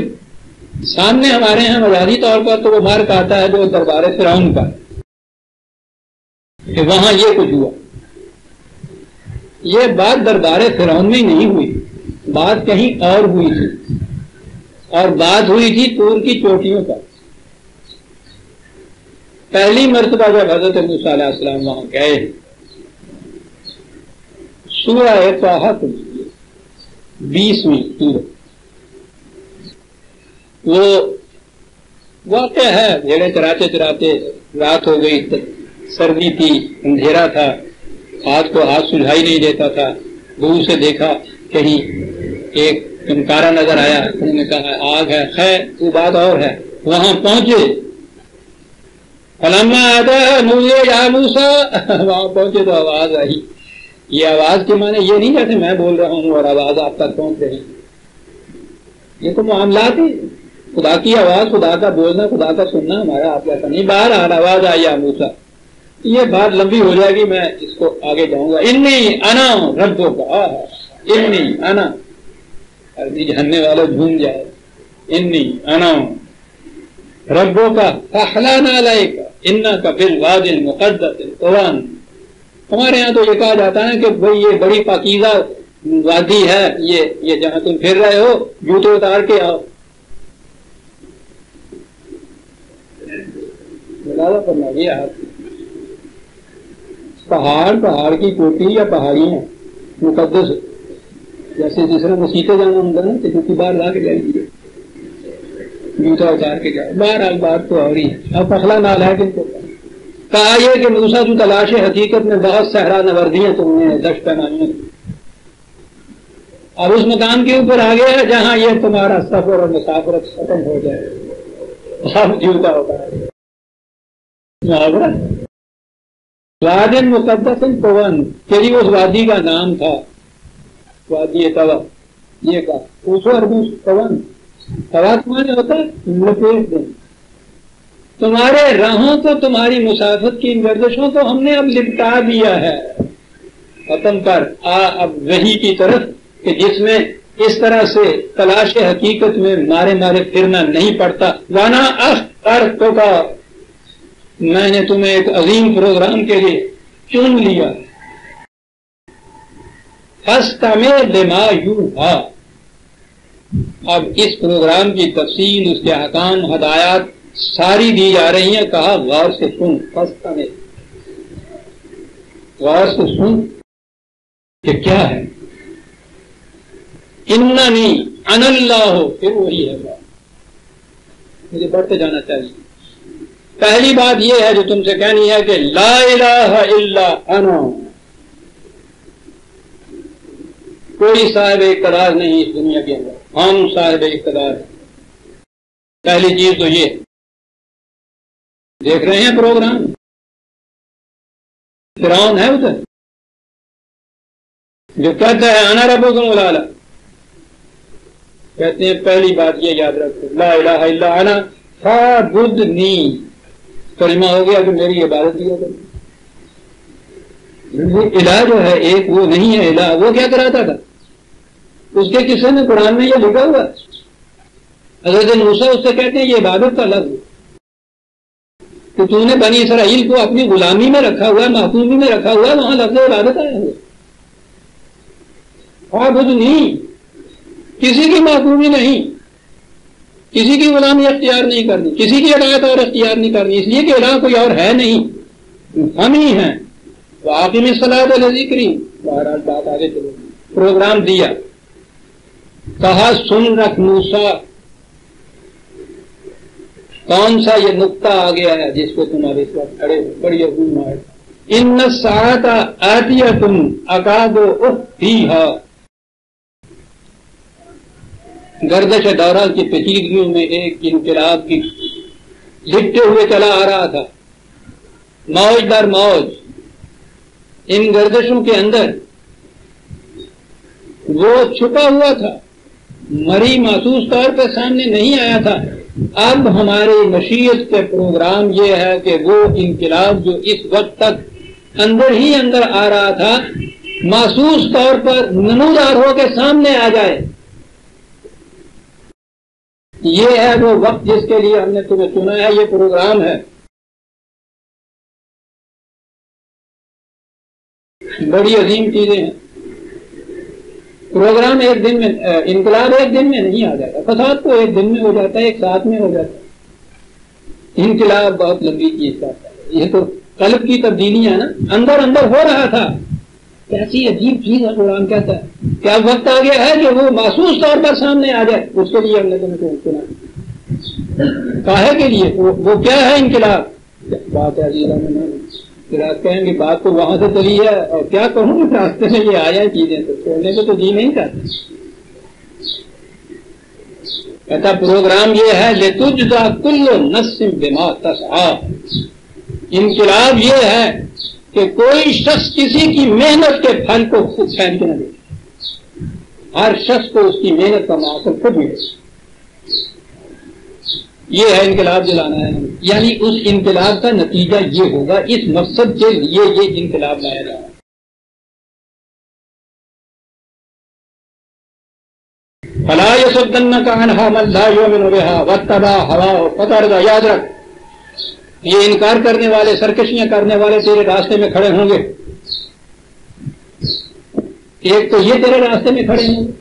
A: سامنے ہمارے یہاں مجازی طور پر تو وہ مارک آتا ہے جو دربار فرعون کا کہ وہاں یہ کچھ ہوا. یہ بات دربار فرعون میں نہیں ہوئی، بات کہیں اور ہوئی تھی، اور بات ہوئی تھی طور کی چوٹیوں پر. پہلی مرتبہ جب حضرت موسیٰ علیہ السلام وہاں گئے، سورہ طٰہٰ 20ویں سورہ، وہ واقع ہے بھیڑے چراتے چراتے رات ہو گئی، سردی تھی، اندھیرا تھا، ہاتھ کو ہاتھ سجھائی نہیں دیتا تھا. دور سے دیکھا کہیں ایک چمکارا نظر آیا، انہوں نے کہا آگ ہے. خیر وہ بات اور ہے. وہاں پہنچے، فلما آتا نودی یا موسیٰ، وہاں پہنچے تو آواز آئی. یہ آواز کے معنی یہ نہیں جیسے میں بول رہا ہوں اور آواز آپ تک پہنچ رہی، یہ تو معاملات ہی. خدا کی آواز، خدا کا بولنا، خدا کا سننا ہمارا آپ کا نہیں. باہر آواز آئی یا موسیٰ. یہ بات لمبی ہو جائے گی، میں اس کو آگے جاؤں گا. انی انا ربوں کا، انی انا، عربی جاننے والا جھوم جائے. انی انا ربوں کا فاحلن علیک انک بالوادی المقدس طوی. ہمارے یہاں تو یہ کہا جاتا ہے کہ بھئی یہ بڑی پاکیزہ وادی ہے، یہ جہاں تم پھر رہے ہو، جوتے اتار کے آؤ. پہاڑ کی چوٹی یا پہاڑیاں مقدس، جیسے جس طرح مسیطے جانا ہوتا نا تو کیونکہ باہر لا کے جائیں گے، جوتا اتار کے جاؤ. بہرحال بات تو اور ہی ہے. اب پخلا نال ہے کن کو کہا یہ کہ موسیٰ تو تلاش حقیقت میں بہت صحرا نوردیاں تم نے دشت پیمانیاں. اب اس مقام کے اوپر آ گیا جہاں یہ تمہارا سفر اور مسافرت ختم ہو جائے. اب جوتا ہوتا ہے وادی مقدس طوی، تیری اس وادی کا نام تھا وادی طوی. یہ کہا پوچھو عربی طوی، طوی معنی ہوتا ہے لپیٹ دیں. تمہارے راہوں کو، تمہاری مسافت کی گردشوں کو ہم نے اب لپٹا دیا ہے. ختم کر اب وحی کی طرف کہ جس میں اس طرح سے تلاش حقیقت میں مارے پھرنا نہیں پڑتا. وانا اخترتک، میں نے تمہیں ایک عظیم پروگرام کے لیے چن لیا. فاستمع لما یوحیٰ، اب اس پروگرام کی تفصیل، اس کے احکام، ہدایات ساری دی جا رہی ہیں. کہا غور سے سن، فاستمع، غور سے سن کہ کیا ہے. اننی انا اللہ، پھر وہی ہے بات. مجھے بڑھتے جانا چاہیے. پہلی بات یہ ہے جو تم سے کہنی ہے کہ لا الہ الا انا، کوئی صاحب اقتدار نہیں اس دنیا کے اندر، ہم صاحب اقتدار ہیں. پہلی چیز تو یہ. دیکھ رہے ہیں پروگرام، فرعون ہے ادھر جو کہتا ہے انا ربکم الاعلی. کہتے ہیں پہلی بات یہ یاد رکھو، لا الہ الا انا فاعبدنی. کلمہ ہو گیا کہ میری عبادت کی ہوگی. الہ جو ہے ایک وہ نہیں ہے. الہ وہ کیا کراتا تھا؟ اس کے قصے میں قرآن میں یہ لکھا ہوا. حضرت موسیٰ اس سے کہتے ہیں یہ عبادت کا لفظ کہ تو نے بنی اسرائیل کو اپنی غلامی میں رکھا ہوا ہے، محکومی میں رکھا ہوا ہے، وہاں لفظ عبادت آیا ہوا. فاعبدنی، کسی کی محکومی نہیں، کسی کی غلامی اختیار نہیں کرنی، کسی کی اطاعت اور اختیار نہیں کرنی، اس لیے کہ الہ کوئی اور ہے نہیں، ہم ہی ہیں. وَأَقِمِ الصَّلَاةَ لِذِكْرِي. بہرحال بات آگے چلو. پروگرام دیا، کہا سن رکھ موسیٰ. کون سا یہ نقطہ آ گیا ہے جس کو تمہارے اس وقت کھڑے ہو؟ بڑی عظیم ہے. ان الساعة آتیۃ اکاد اخفیھا. گردش دورہ کی پیچیدگیوں میں ایک انقلاب کی لپٹے ہوئے چلا آ رہا تھا، موج در موج. ان گردشوں کے اندر وہ چھپا ہوا تھا، مری محسوس طور پہ سامنے نہیں آیا تھا، اب ہماری مشیت کے پروگرام یہ ہے کہ وہ انقلاب جو اس وقت تک اندر ہی اندر آ رہا تھا محسوس طور پر نمودار ہو کے سامنے آ جائے. یہ ہے وہ وقت جس کے لیے ہم نے تمہیں چنا ہے. یہ پروگرام ہے. بڑی عظیم چیزیں ہیں. پروگرام ایک دن میں، انقلاب ایک دن میں نہیں آ جاتا. فساد تو ایک دن میں ہو جاتا ہے، ایک ساتھ میں ہو جاتا ہے. انقلاب بہت لمبی چیز کرتا ہے. یہ تو قلب کی تبدیلیاں نا، اندر اندر ہو رہا تھا. کیسی عجیب چیز ہے. قرآن کہتا ہے کیا وقت آ گیا ہے کہ وہ محسوس طور پر سامنے آ جائے. اس کے لیے ہم نے تمہیں چنا. کاہے کے لیے؟ وہ کیا ہے انقلاب؟ بات ہے عزیزہ میں، پھر آپ کہیں گے بات تو وہاں سے چلی ہے اور کیا کہوں راستے میں یہ آیا چیزیں تو چھوڑنے کو تو جی نہیں کرتے. کہتا پروگرام یہ ہے لتجزا کل نفس بما تسعی. انقلاب یہ ہے کہ کوئی شخص کسی کی محنت کے پھل کو خود پھینک کے نہ دے. ہر شخص کو اس کی محنت کا محصول خود ملے. یہ ہے انقلاب جلانا ہے. یعنی اس انقلاب کا نتیجہ یہ ہوگا، اس مقصد کے لیے یہ انقلاب لایا جا رہا ہے. فلا يصدنك عنها من لا يؤمن بها واتبع هواه فتردى. یاد رکھ، یہ انکار کرنے والے، سرکشیاں کرنے والے تیرے راستے میں کھڑے ہوں گے. ایک تو یہ تیرے راستے میں کھڑے ہوں گے،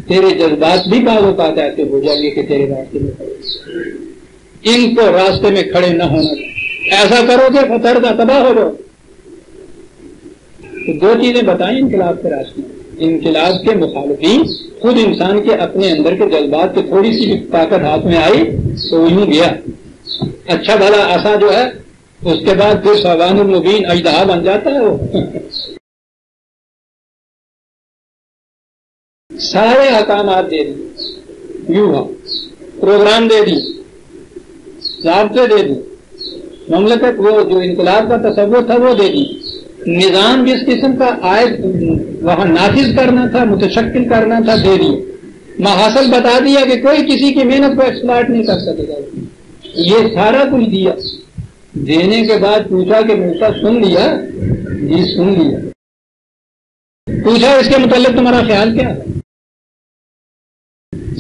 A: تیرے جذبات بھی بعض اوقات ایسے ہو جائیں گے کہ تیرے راستے میں کھڑے. ان کو راستے میں کھڑے نہ ہونا. ایسا کرو گے فتردہ، تباہ ہو جاؤ. تو دو چیزیں بتائیں انقلاب کے راستے میں. انقلاب کے مخالفین خود انسان کے اپنے اندر کے جذبات کی تھوڑی سی بھی طاقت ہاتھ میں آئی تو یوں گیا. اچھا بھلا ایسا جو ہے اس کے بعد پھر صوبان المبین اژدہا بن جاتا ہے. وہ سارے احکامات دے دی، یوں پروگرام دے دی، ضابطے دے دی. مملکت وہ جو انقلاب کا تصور تھا وہ دے دی. نظام جس قسم کا عائد وہاں نافذ کرنا تھا، متشکل کرنا تھا، دے دی. محاصل بتا دیا کہ کوئی کسی کی محنت کو ایکسپلائٹ نہیں کر سکے گا. یہ سارا کچھ دیا. دینے کے بعد پوچھا کہ موسیٰ سن لیا؟ جی سن لیا. پوچھا اس کے متعلق تمہارا خیال کیا ہے؟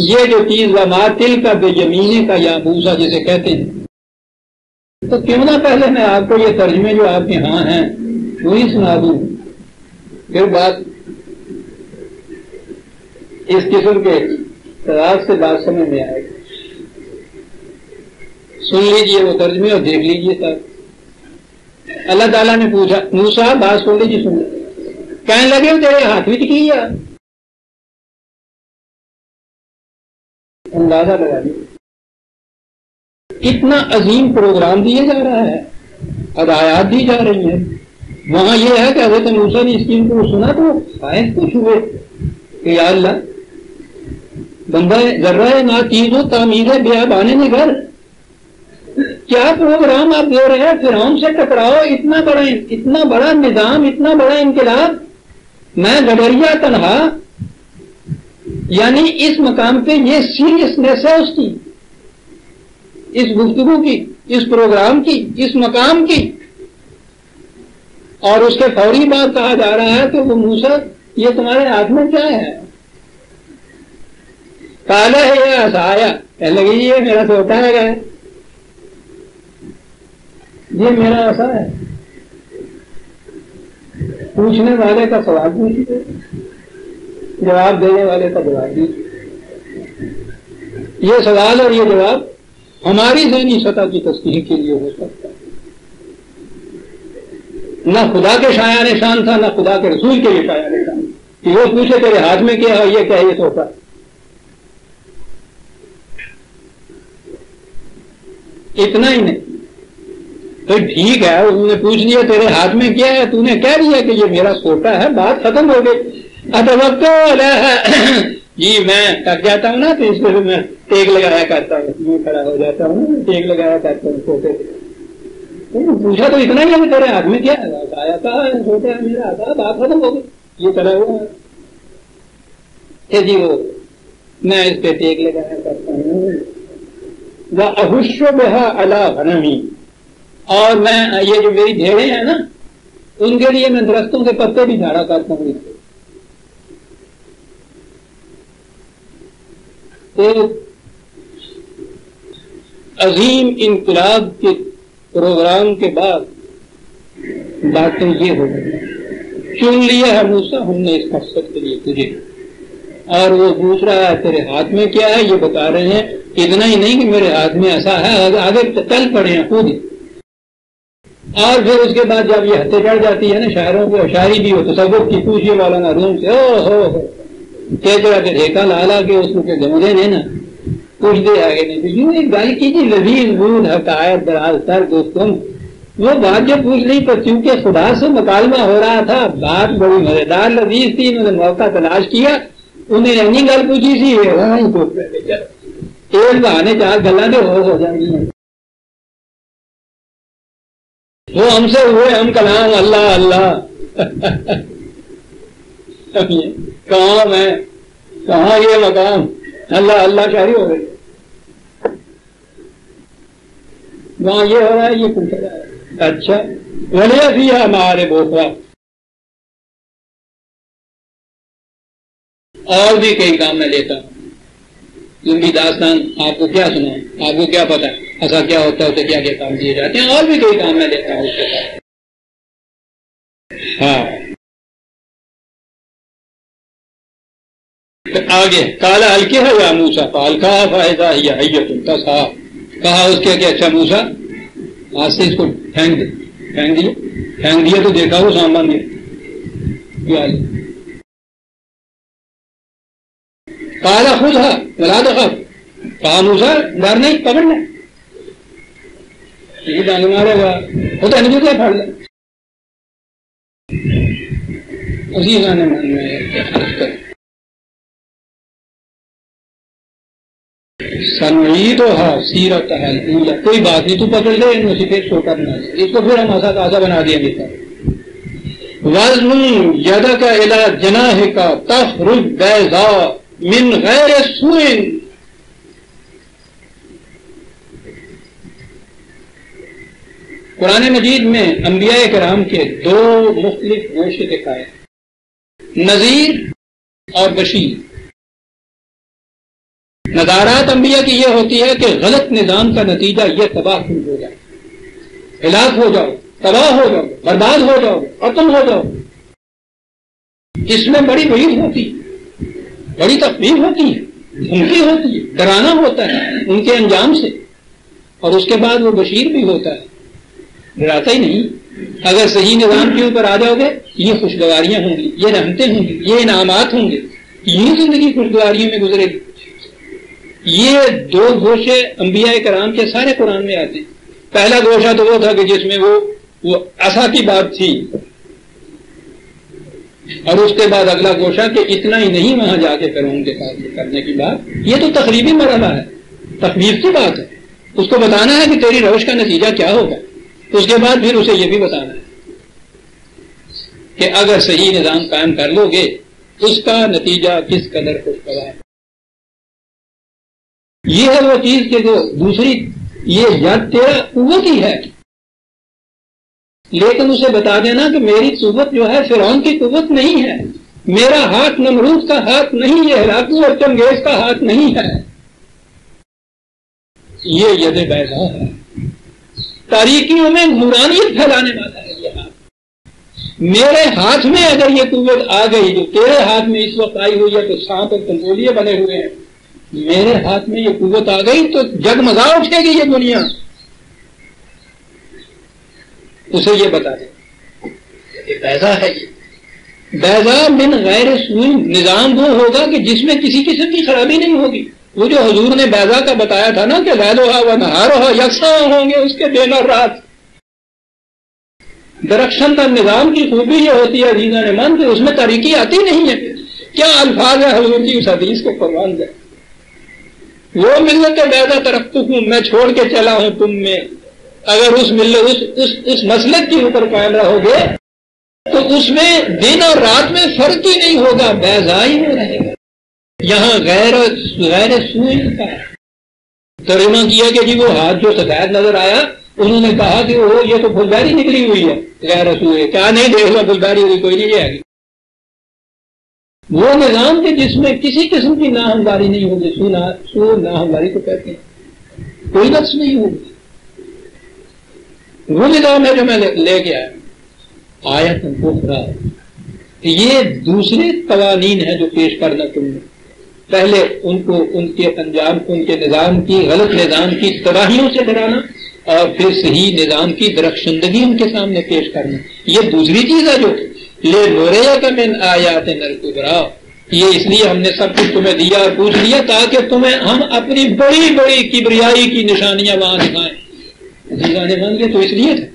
A: یہ جو چیز وما تلک بیمینک کا یا موسیٰ جسے کہتے ہیں، تو کیوں نہ پہلے میں آپ کو یہ ترجمے جو آپ کے ہاں ہیں وہی سنا دوں، پھر بات اس قسم کے تضاد سے بات سمجھ میں آئے گی. سن لیجئے وہ ترجمے اور دیکھ لیجئے سر. اللہ تعالیٰ نے پوچھا موسیٰ بات سن لیجیے، سن لیجیے. کہنے لگے تیرے ہاتھ وچ کی ہے؟ اندازہ لگا لیجیے کتنا عظیم پروگرام دیا جا رہا ہے، ہدایات دی جا رہی ہیں. وہاں یہ ہے کہ حضرت موسیٰ نے اس چیز کو سنا تو خواہش کچھ ہوئے کہ یا اللہ بندہ ذرہ نا چیز ہو تعمیر بیابان نگر. کیا پروگرام آپ دے رہے ہیں؟ فرعون سے ٹکراؤ، اتنا بڑا نظام، اتنا بڑا انقلاب، میں گڈریا تنہا. یعنی اس مقام پہ یہ سیریسنیس ہے اس کی، اس گفتگو کی، اس پروگرام کی، اس مقام کی. اور اس کے فوری بعد کہا جا رہا ہے کہ وہ موسیٰ یہ تمہارے ہاتھ میں کیا ہے؟ کالا ہے یہ عصایا، کہنے لگی یہ میرا سوٹا ہے، یہ میرا عصا ہے. پوچھنے والے کا سوال پوچھیے، جواب دینے والے کا جواب دیجیے. یہ سوال اور یہ جواب ہماری ذہنی سطح کی تصدیق کے لیے ہو سکتا ہے. نہ خدا کے شایان شان تھا، نہ خدا کے رسول کے لیے شایان شان کہ وہ پوچھے تیرے ہاتھ میں کیا ہے، یہ کیا ہے، یہ سوچا. اتنا ہی نہیں تو ٹھیک ہے، انہوں نے پوچھ لیا تیرے ہاتھ میں کیا ہے، تو نے کہہ دیا کہ یہ میرا سوٹا ہے، بات ختم ہو گئی. جی میں کر جاتا ہوں نا تو اس کو میں ٹیک لگایا کرتا ہوں، میں کھڑا ہو جاتا ہوں، ٹیک لگایا کرتا ہوں سوٹے. پوچھا تو اتنا ہی ہے تیرے ہاتھ میں کیا ہے، آیا تھا چھوٹا ہے میرا آتا، بات ختم ہو گئی. یہ کرا ہوا ہے جی وہ میں اس پہ ٹیک لگایا کرتا ہوں. وَأَهُشُّ بِهَا عَلَىٰ غَنَمِي، اور میں یہ جو میری بھیڑیں ہیں نا ان کے لیے میں درختوں کے پتے بھی جھاڑا کرتا ہوں. ایک عظیم انقلاب کے پروگرام کے بعد باتیں یہ ہو گئی. چن لیا ہے موسیٰ ہم نے اس مقصد کے لیے تجھے، اور وہ پوچھ رہا ہے تیرے ہاتھ میں کیا ہے. یہ بتا رہے ہیں اتنا ہی نہیں کہ میرے ہاتھ میں ایسا ہے، آگے چل پڑے ہیں خود. اور پھر اس کے بعد جب یہ ہتھے چڑھ جاتی ہے نا شاعروں کو، شاعری بھی ہو تصوف کی، پوچھیے والا نا روم سے او ہو چڑھا کے ڈھیکا لا لا کے اس کو کہ جمدے نے نا کچھ دے آگے نہیں. یوں ایک گل کیجیے لذیذ بود حقائق دراز تر دوستوں. وہ بات جو پوچھ لی تو چونکہ خدا سے مکالمہ ہو رہا تھا، بات بڑی مزیدار لذیذ تھی. انہوں نے موقع تلاش کیا، انہیں اینی گل پوچھی سی ایک بہانے چار گلا تو ہو جائیں گی. وہ ہم سے ہوئے ہم کلام اللہ اللہ. کہاں میں کہاں یہ مقام اللہ اللہ شاعری ہو رہی ہے، وہاں یہ ہو رہا ہے یہ پوچھ رہا ہے. اچھا ولیہ فیہا ہمارے بوکھا. اور بھی کئی کام میں لیتا ہوں. لمبی داستان آپ کو کیا سنا، آپ کو کیا پتا ایسا کیا ہوتا ہے، اسے کیا کیا کام دیے جاتے ہیں. اور بھی کئی کام میں لیتا ہوں اس کے ساتھ. ہاں آگے کالا ہلکے ہے یا موسیٰ پالکا فائدہ یا حیت تسعیٰ. کہا اس کے کہ اچھا موسیٰ آج سے اس کو پھینک دیا تو دیکھا وہ سامان میں کالا خود ہے بلا دکھا. کہا موسیٰ ڈر نہیں پکڑنا یہ ڈانگ مارے گا ہوتا نہیں کیا پھاڑ لیں. اسی گانے من میں سنعیدھا سیرتھا الاولیٰ. کوئی بات نہیں تو پکڑ لے اسی پھر شو کرنا ہے اس کو، پھر ہم ایسا تازہ بنا دیں گے. وَاضْمُمْ يَدَكَ إِلَىٰ جَنَاحِكَ تَخْرُجْ بَيْضَاءَ مِنْ غَيْرِ سُوءٍ. قرآن مجید میں انبیاء کرام کے دو مختلف گوشے دکھائے، نذیر اور بشیر. نظارات انبیاء کی یہ ہوتی ہے کہ غلط نظام کا نتیجہ یہ تباہ ہو جائے، ہلاک ہو جاؤ، تباہ ہو جاؤ، برباد ہو جاؤ، ختم ہو جاؤ. اس میں بڑی وعید ہوتی ہے، بڑی تخویف ہوتی ہے، دھمکی ہوتی ہے، ڈرانا ہوتا ہے ان کے انجام سے. اور اس کے بعد وہ بشیر بھی ہوتا ہے، ڈراتا ہی نہیں. اگر صحیح نظام کے اوپر آ جاؤ گے یہ خوشگواریاں ہوں گی، یہ رحمتیں ہوں گی، یہ انعامات ہوں گے، یہ زندگی خوشگواریوں میں گزرے گی. یہ دو گوشے انبیاء کرام کے سارے قرآن میں آتے ہیں. پہلا گوشہ تو وہ تھا کہ جس میں وہ عصا کی بات تھی، اور اس کے بعد اگلا گوشہ کہ اتنا ہی نہیں وہاں جا کے کروں ان کے ساتھ کرنے کی بات. یہ تو تقریبی مرحلہ ہے، تخویف کی بات ہے. اس کو بتانا ہے کہ تیری روش کا نتیجہ کیا ہوگا. اس کے بعد پھر اسے یہ بھی بتانا ہے کہ اگر صحیح نظام قائم کر لو گے اس کا نتیجہ کس قدر خوشگوار ہے. یہ ہے وہ چیز کہ جو دوسری یہ یاد تیرا قوت ہی ہے، لیکن اسے بتا دینا کہ میری قوت جو ہے فرعون کی قوت نہیں ہے، میرا ہاتھ نمرود کا ہاتھ نہیں، یہ ہلاکو اور چنگیز کا ہاتھ نہیں ہے، یہ ید بیضاء ہے، تاریکیوں میں نورانیت پھیلانے والا ہے یہ ہاتھ. میرے ہاتھ میں اگر یہ قوت آ گئی جو تیرے ہاتھ میں اس وقت آئی ہوئی ہے تو سانپ اور تنگولیے بنے ہوئے ہیں، میرے ہاتھ میں یہ قوت آ گئی تو جگمگا اٹھے گی یہ دنیا. اسے یہ بتا دیں یہ بیضاء ہے. یہ بیضاء من غیر سوء، نظام وہ ہوگا کہ جس میں کسی قسم کی خرابی نہیں ہوگی. وہ جو حضور نے بیضاء کا بتایا تھا نا کہ لیلھا و نہارھا یکساں ہوں گے اس کے دن اور رات. درخشن کا نظام کی خوبی یہ ہوتی ہے عزیزان من کہ اس میں تاریکی آتی نہیں ہے. کیا الفاظ ہے حضور کی اس حدیث کو قربان جائے. وہ ملت بیضاء ترکتکم، میں چھوڑ کے چلا ہوں تم میں. اگر اس مسلک کے اوپر قائم رہو گے تو اس میں دن اور رات میں فرق ہی نہیں ہوگا، بیضاء ہی ہو رہے گا. یہاں غیر سوء کا ترجمہ کیا کہ جی وہ ہاتھ جو سفید نظر آیا، انہوں نے کہا کہ وہ یہ تو پھلداری نکلی ہوئی ہے غیر رسول ہے، کیا نہیں دیکھ لو پھلداری ہوئی کوئی نہیں جائے گی۔ وہ نظام کہ جس میں کسی قسم کی ناہمواری نہیں ہوگی، سو ناہمواری کو کہتے ہیں، کوئی نقص نہیں ہوگی، وہ نظام ہے جو میں لے کے آیا۔ آیت اخرى، یہ دوسرے قوانین ہیں جو پیش کرنا تم نے، پہلے ان کو ان کے انجام، ان کے نظام کی، غلط نظام کی تباہیوں سے ڈرانا، اور پھر صحیح نظام کی درخشندگی ان کے سامنے پیش کرنا، یہ دوسری چیز ہے جو لے نوریک من آیات الکبریٰ۔ یہ اس لیے ہم نے سب کچھ تمہیں دیا اور پوچھ لیا تاکہ تمہیں ہم اپنی بڑی بڑی کبریائی کی نشانیاں وہاں دکھائیں۔ عزیزان مان گے تو اس لیے تھے،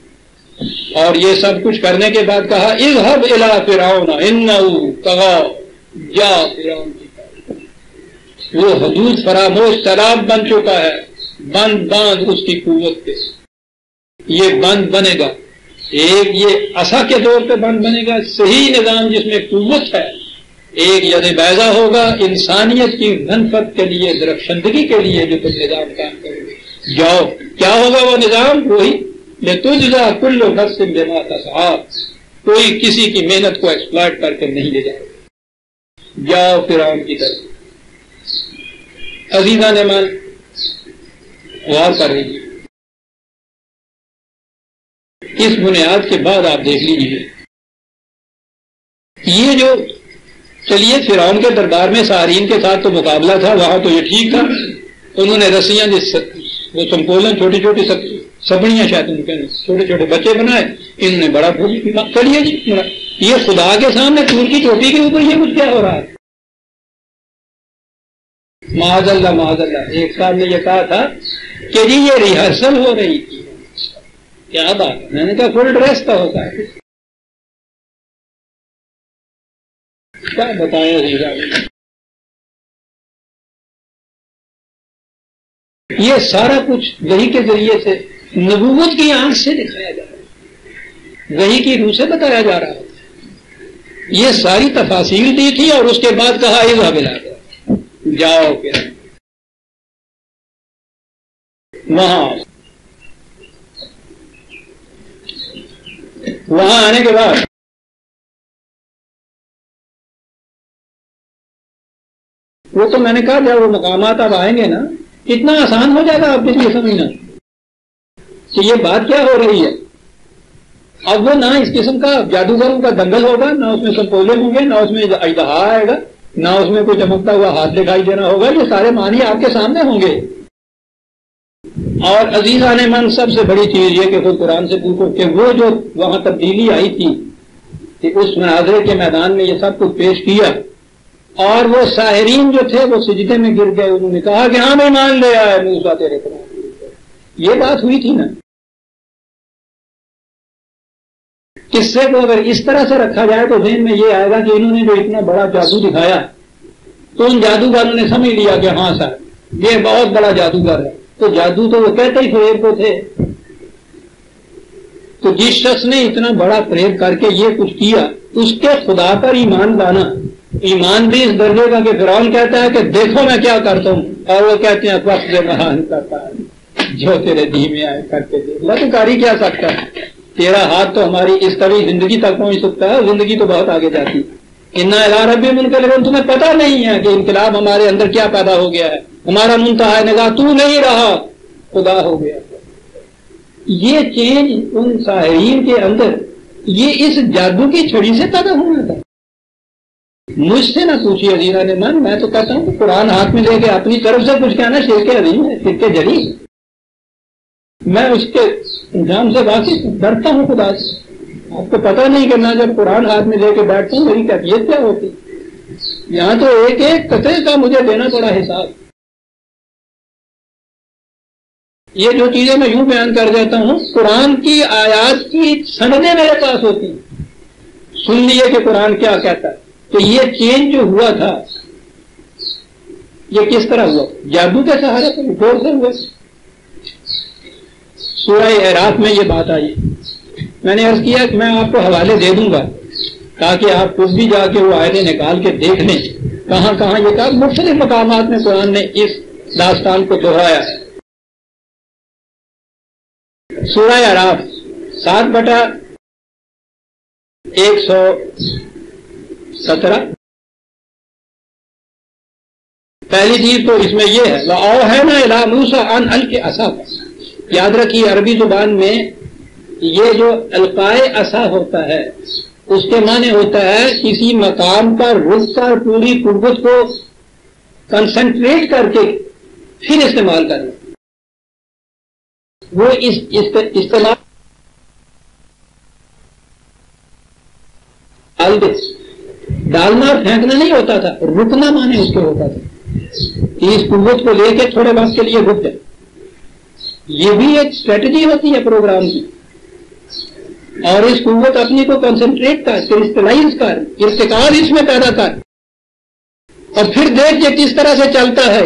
A: اور یہ سب کچھ کرنے کے بعد کہا اذهب الی فرعون انه طغى، جا فرعون کی طرف، وہ حدود فراموش سراب بن چکا ہے، بند باندھ اس کی قوت پہ، یہ بند بنے گا، ایک یہ عصا کے دور پہ بند بنے گا، صحیح نظام جس میں قوت ہے، ایک ید بیضا ہوگا انسانیت کی منفعت کے لیے، درخشندگی کے لیے جو تم نظام کام کرے گے۔ جاؤ، کیا ہوگا وہ نظام؟ وہی لتجزا کل نفس بما تسعی، کوئی کسی کی محنت کو ایکسپلائٹ کر کے نہیں لے جائے گا۔ جاؤ فرعون کی طرف۔ عزیزان مان غور کر لیجیے، اس بنیاد کے بعد آپ دیکھ لیجیے، یہ جو چلیے فرعون کے دربار میں سارین کے ساتھ تو مقابلہ تھا، وہاں تو یہ ٹھیک تھا، انہوں نے رسیاں وہ سمپولن چھوٹی چھوٹی سبڑیاں شاید ان کے چھوٹے چھوٹے بچے بنائے، انہوں نے بڑا چلیے جی، یہ خدا کے سامنے ٹور کی چوٹی کے اوپر یہ کچھ کیا ہو رہا ہے؟ معاذ اللہ معاذ اللہ۔ ایک صاحب نے یہ کہا تھا کہ جی یہ ریہرسل ہو رہی تھی، کیا بات ہے؟ میں نے کہا فل ڈریس کا ہوتا ہے، کیا بتائیں۔ یہ سارا کچھ وحی کے ذریعے سے نبوت کی آنکھ سے دکھایا جا رہا ہے، وحی کی روح سے بتایا جا رہا ہے، یہ ساری تفاصیل دی تھی، اور اس کے بعد کہا اذهب الی، جاؤ پھر وہاں آنے کے بعد وہ تو میں نے کہا جب وہ مقامات اب آئیں گے نا، اتنا آسان ہو جائے گا آپ کے لیے سمجھنا کہ یہ بات کیا ہو رہی ہے۔ اب وہ نہ اس قسم کا جادوگروں کا دنگل ہوگا، نہ اس میں سمپولے ہوں گے، نہ اس میں اژدہا آئے گا، نہ اس میں کوئی چمکتا ہوا ہاتھ دکھائی دینا ہوگا، یہ سارے معنی آپ کے سامنے ہوں گے۔ اور عزیزان من سب سے بڑی چیز یہ کہ خود قرآن سے پوچھو کہ وہ جو وہاں تبدیلی آئی تھی کہ اس مناظرے کے میدان میں یہ سب کچھ پیش کیا، اور وہ ساحرین جو تھے وہ سجدے میں گر گئے، انہوں نے کہا کہ ہاں میں مان لے آئے موسیٰ تیرے قرآن، یہ بات ہوئی تھی نا۔ قصے کو اگر اس طرح سے رکھا جائے تو ذہن میں یہ آئے گا کہ انہوں نے جو اتنا بڑا جادو دکھایا تو ان جادوگروں نے سمجھ لیا کہ ہاں سر یہ بہت بڑا جادوگر ہے، تو جادو تو وہ کہتے ہی فریب کو تھے، تو جس شخص نے اتنا بڑا فریب کر کے یہ کچھ کیا اس کے خدا پر ایمان لانا، ایمان بھی اس درجے کا کہ فرعون کہتا ہے کہ دیکھو میں کیا کرتا ہوں، اور وہ کہتے ہیں وقت مہان کرتا ہے جو تیرے دھی میں آئے کر کے دیکھ لا، تو کاری کیا سکتا ہے، تیرا ہاتھ تو ہماری اس طویل زندگی تک پہنچ سکتا ہے، زندگی تو بہت آگے جاتی ہے۔ انا الی ربہم منقلبون، تمہیں پتہ نہیں ہے کہ انقلاب ہمارے اندر کیا پیدا ہو گیا ہے، ہمارا منتہا نگاہ تو نہیں رہا، خدا ہو گیا۔ یہ چینج ان ساحرین کے اندر یہ اس جادو کی چھڑی سے پیدا ہونا تھا۔ مجھ سے نہ پوچھیے عزیزان من، میں تو کہتا ہوں کہ قرآن ہاتھ میں لے کے اپنی طرف سے کچھ کہنا شرک عظیم ہے، شرک جلی، میں اس کے انجام سے واقف ڈرتا ہوں خدا سے۔ آپ کو پتہ نہیں کرنا، جب قرآن ہاتھ میں لے کے بیٹھتا ہوں میری کیفیت کیا ہوتی، یہاں تو ایک ایک قطعے کا مجھے دینا پڑا حساب۔ یہ جو چیزیں میں یوں بیان کر دیتا ہوں، قرآن کی آیات کی سندیں میرے پاس ہوتی ہیں، سن لیے کہ قرآن کیا کہتا ہے۔ تو یہ چینج جو ہوا تھا یہ کس طرح ہوا؟ جادو کے سہارے سے، زور سے ہوا۔ سورہ اعراف میں یہ بات آئی، میں نے عرض کیا کہ میں آپ کو حوالے دے دوں گا تاکہ آپ خود بھی جا کے وہ آیتیں نکال کے دیکھ لیں کہاں کہاں یہ کہا۔ مختلف مقامات میں قرآن نے اس داستان کو دہرایا ہے۔ سورہ اعراف 7/117۔ پہلی چیز تو اس میں یہ ہے وَأَوْحَيْنَا إِلَىٰ مُوسَىٰ أَنْ أَلْقِ عَصَاكَ۔ یاد رکھیے عربی زبان میں یہ جو القائے عصا ہوتا ہے اس کے معنی ہوتا ہے کسی مقام پر رک کر پوری قوت کو کنسنٹریٹ کر کے پھر استعمال کرنا۔ وہ استعمال ڈالنا اور پھینکنا نہیں ہوتا تھا، رکنا معنی اس کے ہوتا تھا کہ اس قوت کو لے کے تھوڑے وقت کے لیے رک جائے۔ یہ بھی ایک اسٹریٹجی ہوتی ہے پروگرام کی، اور اس قوت اپنی کو کنسنٹریٹ کر کرسٹلائز کر ارتقال اس میں پیدا کر، اور پھر دیکھ یہ کس طرح سے چلتا ہے۔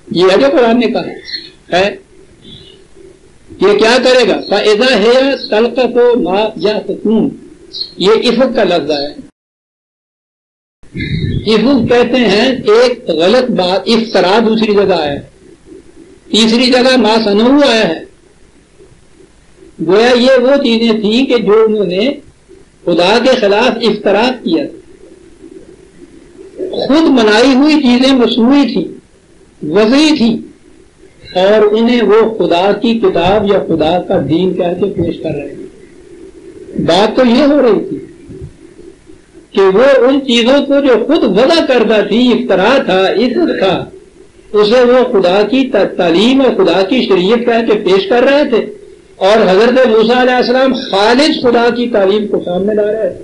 A: یہ ہے جو قرآن نے کہا ہے یہ کیا کرے گا فَإِذَا هِيَ تَلْقَفُ مَا يَأْفِكُونَ۔ یہ افق کا لفظ ہے۔ افق کہتے ہیں ایک غلط بات، افترا دوسری جگہ ہے، تیسری جگہ ما صنعوا آیا ہے۔ گویا یہ وہ چیزیں تھیں کہ جو انہوں نے خدا کے خلاف افترا کیا، خود بنائی ہوئی چیزیں مصنوعی تھیں، وضعی تھیں، اور انہیں وہ خدا کی کتاب یا خدا کا دین کہہ کے پیش کر رہے ہیں۔ بات تو یہ ہو رہی تھی کہ وہ ان چیزوں کو جو خود وضع کردہ تھی، افترا تھا، عزت تھا، اسے وہ خدا کی تعلیم اور خدا کی شریعت کہہ کے پیش کر رہے تھے، اور حضرت موسیٰ علیہ السلام خالص خدا کی تعلیم کو سامنے لا رہے تھے۔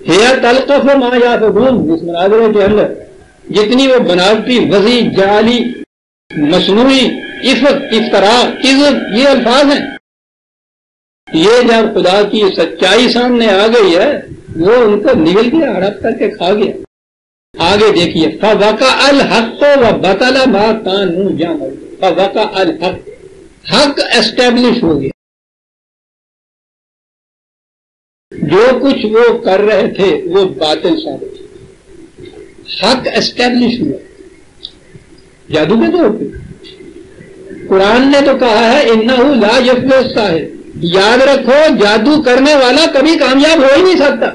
A: ہِیَ تَلْقَفُ مَا يَأْفِكُونَ، اس مناظرے کے اندر جتنی وہ بناوٹی، وضعی، جعلی، مصنوعی، افق، افترا، کذب، یہ الفاظ ہیں، یہ جب خدا کی سچائی سامنے آ گئی ہے وہ ان کو نگل گیا، ہڑپ کر کے کھا گیا۔ آگے دیکھیے فَوَقَعَ الْحَقُّ وَبَطَلَ مَا كَانُوا يَعْمَلُونَ۔ فَوَقَعَ الْحَقُّ، حق اسٹیبلش ہو گیا، جو کچھ وہ کر رہے تھے وہ باطل ثابت، حق اسٹیبلش ہوا جادو کے طور پہ۔ قرآن نے تو کہا ہے اِنَّهُ لَا يُفْلِحُ السَّاحِرُ، یاد رکھو جادو کرنے والا کبھی کامیاب ہو ہی نہیں سکتا۔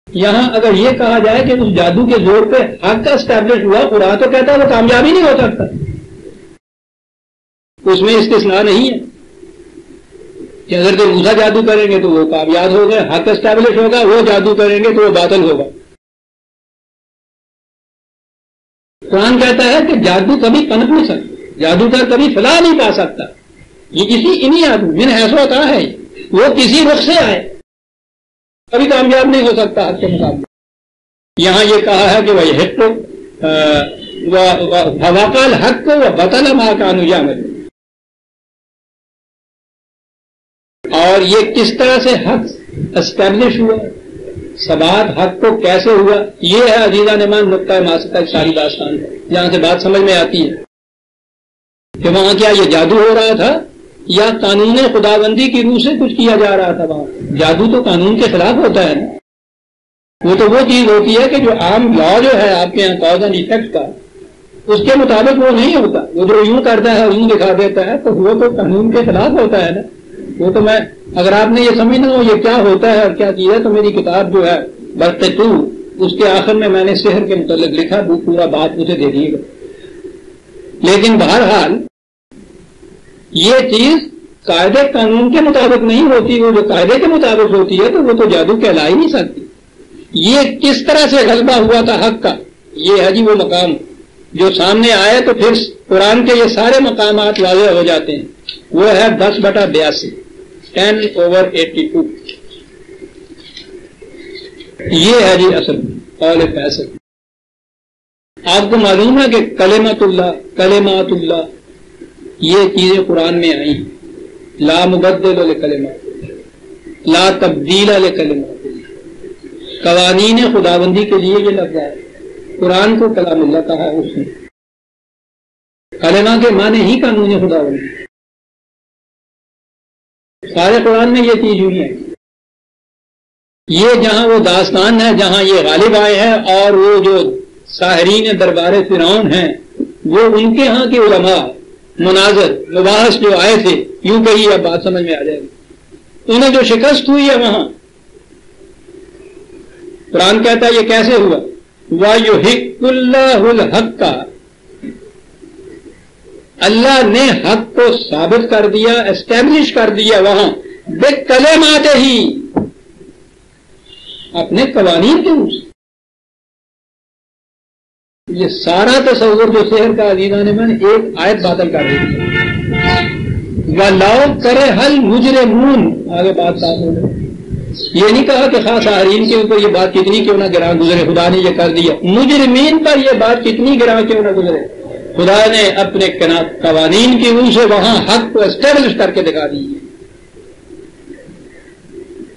A: یہاں اگر یہ کہا جائے کہ اس جادو کے زور پہ حق کا اسٹیبلش ہوا، قرآن تو کہتا ہے وہ کامیاب ہی نہیں ہو سکتا، اس میں استثناء نہیں ہے کہ حضرت موسیٰ جادو کریں گے تو وہ کامیاب ہو گئے، حق اسٹیبلش ہوگا، وہ جادو کریں گے تو وہ باطل ہوگا۔ قرآن کہتا ہے کہ جادو کبھی پنپ نہیں سکتا، جادوگر کبھی فلاح نہیں پا سکتا، یہ کسی انہی آدمی من حیث ہوتا ہے، وہ کسی رخ سے آئے کبھی کامیاب نہیں ہو سکتا حق کے مقابلے۔ یہاں یہ کہا ہے کہ وہ حق فَوَقَعَ الْحَقُّ وَبَطَلَ مَا كَانُوا يَعْمَلُونَ۔ اور یہ کس طرح سے حق اسٹیبلش ہوا، ثبات حق کو کیسے ہوا، یہ ہے عزیزان ایمان نقطہ ماسطہ ساری داستان ہے، جہاں سے بات سمجھ میں آتی ہے کہ وہاں کیا یہ جادو ہو رہا تھا یا قانون خداوندی کی روح سے کچھ کیا جا رہا تھا۔ وہاں جادو تو قانون کے خلاف ہوتا ہے نا، وہ تو وہ چیز ہوتی ہے کہ جو عام لا جو ہے آپ کے یہاں کاز اینڈ ایفیکٹ کا، اس کے مطابق وہ نہیں ہوتا، وہ جو یوں کرتا ہے یوں دکھا دیتا ہے تو وہ تو قانون کے خلاف ہوتا ہے نا۔ وہ تو میں اگر آپ نے یہ سمجھنا ہو یہ کیا ہوتا ہے اور کیا چیز ہے تو میری کتاب جو ہے برتے تو اس کے آخر میں میں نے سحر کے متعلق لکھا، وہ پورا بات مجھے دے دیے گا۔ لیکن بہرحال یہ چیز قاعدے قانون کے مطابق نہیں ہوتی، وہ جو قاعدے کے مطابق ہوتی ہے تو وہ تو جادو کہلا ہی نہیں سکتی۔ یہ کس طرح سے غلبہ ہوا تھا حق کا، یہ ہے جی وہ مقام جو سامنے آئے تو پھر قرآن کے یہ سارے مقامات واضح ہو جاتے ہیں۔ وہ ہے 10/82، 10/82۔ یہ ہے جی اصل قول فیصل۔ آپ کو معلوم ہے کہ کلمات اللہ یہ چیزیں قرآن میں آئی ہیں، لا مبدل لکلمات، لا تبدیل لکلمات، قوانین خداوندی کے لیے یہ لفظ ہے۔ قرآن کو کلام اللہ کہا ہے اس نے، کلمہ کے معنی ہی قانون خداوندی، سارے قرآن میں یہ چیز ہوئی ہے۔ یہ جہاں وہ داستان ہے جہاں یہ غالب آئے ہیں اور وہ جو ساحرین دربار فرعون ہیں وہ ان کے ہاں کے علماء مناظر مباحث جو آئے تھے، یوں کہیے اب بات سمجھ میں آ جائے گی، انہیں جو شکست ہوئی ہے وہاں، قرآن کہتا ہے یہ کیسے ہوا؟ وَيُحِقُّ اللَّهُ الْحَقَّ، اللہ نے حق کو ثابت کر دیا، اسٹیبلش کر دیا وہاں، بِکَلِمَاتِہِ، اپنے قوانین کے روپ سے۔ یہ سارا تصور جو سحر کا عزیزان من ایک آیت باطل کر دیتی ہے۔ وَلَوْ كَرِهَ الْمُجْرِمُونَ، آگے بات صاف ہو گئی۔ یہ نہیں کہا کہ خاص ساحرین کے اوپر یہ بات کتنی کیوں نہ گراں گزرے، خدا نے یہ کر دیا، مجرمین پر یہ بات کتنی گراں کیوں نہ گزرے، خدا نے اپنے قوانین کی روح سے وہاں حق کو اسٹیبلش کر کے دکھا دی۔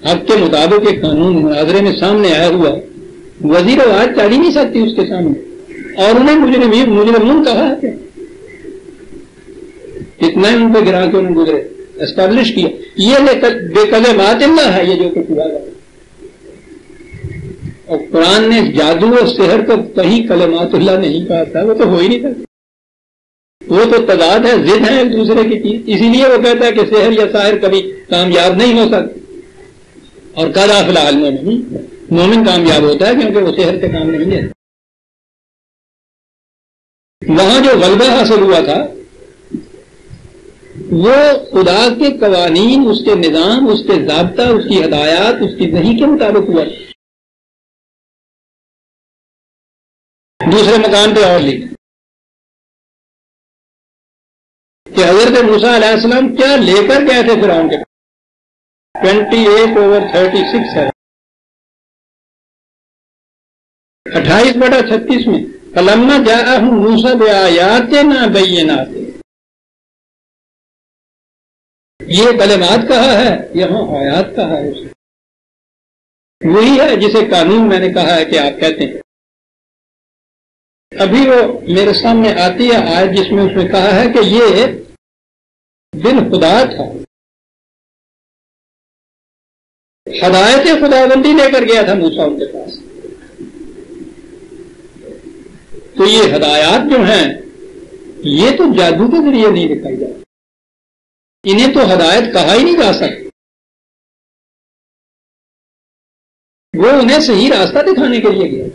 A: حق کے مطابق ایک قانون مناظرے میں سامنے آیا ہوا، وزیر آواز چل ہی نہیں سکتی اس کے سامنے، اور انہیں مجرمون کہا ہے، اتنا ہی ان پہ گراں کیوں نہ گزرے، اسٹیبلش کیا۔ یہ بے کلمات اللہ ہے، یہ جو کچھ ہوا ہے۔ اور قرآن نے جادو اور سحر کو کہیں کلمات اللہ نہیں کہا تھا، وہ تو ہو ہی نہیں سکتا، وہ تو تضاد ہے، ضد ہے ایک دوسرے کی چیز، اسی لیے وہ کہتا ہے کہ سحر یا ساحر کبھی کامیاب نہیں ہو سکتا۔ اور قد افلح المؤمنون، مومن کامیاب ہوتا ہے کیونکہ وہ سحر سے کام نہیں ہے۔ وہاں جو غلبہ حاصل ہوا تھا وہ خدا کے قوانین، اس کے نظام، اس کے ضابطہ، اس کی ہدایات، اس کی وحی کے مطابق ہوا۔ دوسرے مقام پہ اور لکھا کہ حضرت موسیٰ علیہ السلام کیا لے کر گئے تھے فرعون کے 28/36 ہے، 28/36 میں فلما جاءہم موسیٰ بآیاتنا بینات، یہ کلمات کہا ہے، یہاں آیات کہا ہے، وہی ہے جسے قانون میں نے کہا ہے کہ آپ کہتے ہیں۔ ابھی وہ میرے سامنے آتی ہے آیت جس میں اس نے کہا ہے کہ یہ دن خدا تھا، ہدایت خداوندی لے کر گیا تھا موسیٰ ان کے پاس۔ تو یہ ہدایات جو ہیں یہ تو جادو کے ذریعے نہیں دکھائی جاتی، انہیں تو ہدایت کہا ہی نہیں جا سکتا، وہ انہیں صحیح راستہ دکھانے کے لیے گیا،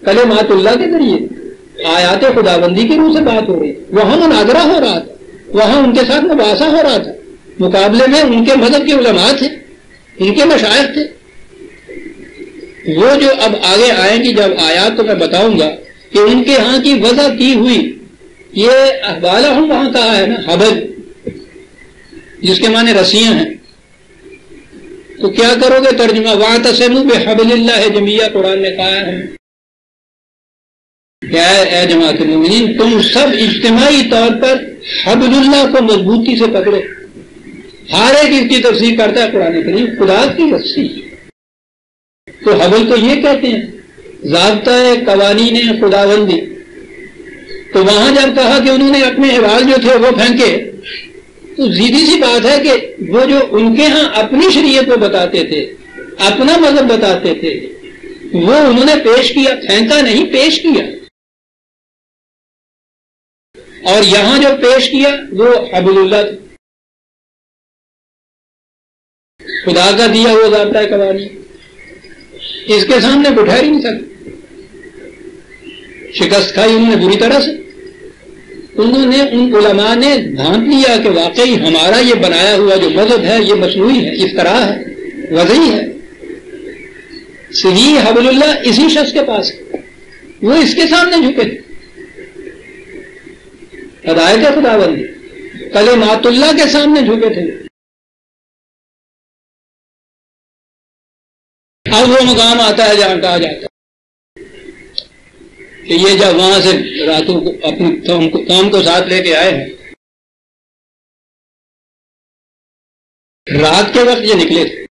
A: کلمات اللہ کے ذریعے، آیات خداوندی کی روح سے بات ہو رہی، وہاں مناظرہ ہو رہا تھا، وہاں ان کے ساتھ مباحثہ ہو رہا تھا، مقابلے میں ان کے مذہب کے علماء تھے، ان کے مشائخ تھے۔ وہ جو اب آگے آئیں گی جب آیات تو میں بتاؤں گا کہ ان کے ہاں کی وضع کی ہوئی، یہ احوالہم وہاں کہا ہے نا، حبل جس کے معنی رسیاں ہیں، تو کیا کرو گے ترجمہ؟ وَاعْتَصِمُوا بِحَبْلِ اللَّهِ جَمِيعًا، قرآن نے کہا ہے کہ اے جماعت المومنین تم سب اجتماعی طور پر حبل اللہ کو مضبوطی سے پکڑو۔ ہر ایک اس کی تفسیر کرتا ہے قرآن کریم، خدا کی رسی، تو حبل تو یہ کہتے ہیں ضابطہ قوانین خداوندی۔ تو وہاں جب کہا کہ انہوں نے اپنے حوال جو تھے وہ پھینکے، تو سیدھی سی بات ہے کہ وہ جو ان کے ہاں اپنی شریعت کو بتاتے تھے، اپنا مذہب بتاتے تھے، وہ انہوں نے پیش کیا، پھینکا نہیں، پیش کیا، اور یہاں جو پیش کیا وہ حبل اللہ تھا، خدا کا دیا وہ ضابطہ ہے قوانین، اس کے سامنے بٹھا ہی نہیں سکتے۔ شکست کھائی انہوں نے بری طرح سے، انہوں نے ان علماء نے ڈھانپ لیا کہ واقعی ہمارا یہ بنایا ہوا جو مذہب ہے یہ مصنوعی ہے، افتراء ہے، وضعی ہے، صحیح حبل اللہ اسی شخص کے پاس ہے، وہ اس کے سامنے جھکے تھے، ہدایت خداوندی کلمات اللہ کے سامنے جھکے تھے۔ اب وہ مقام آتا ہے جہاں کہا جاتا ہے کہ یہ جب وہاں سے راتوں کو اپنی قوم کو ساتھ لے کے آئے ہیں، رات کے وقت یہ نکلے تھے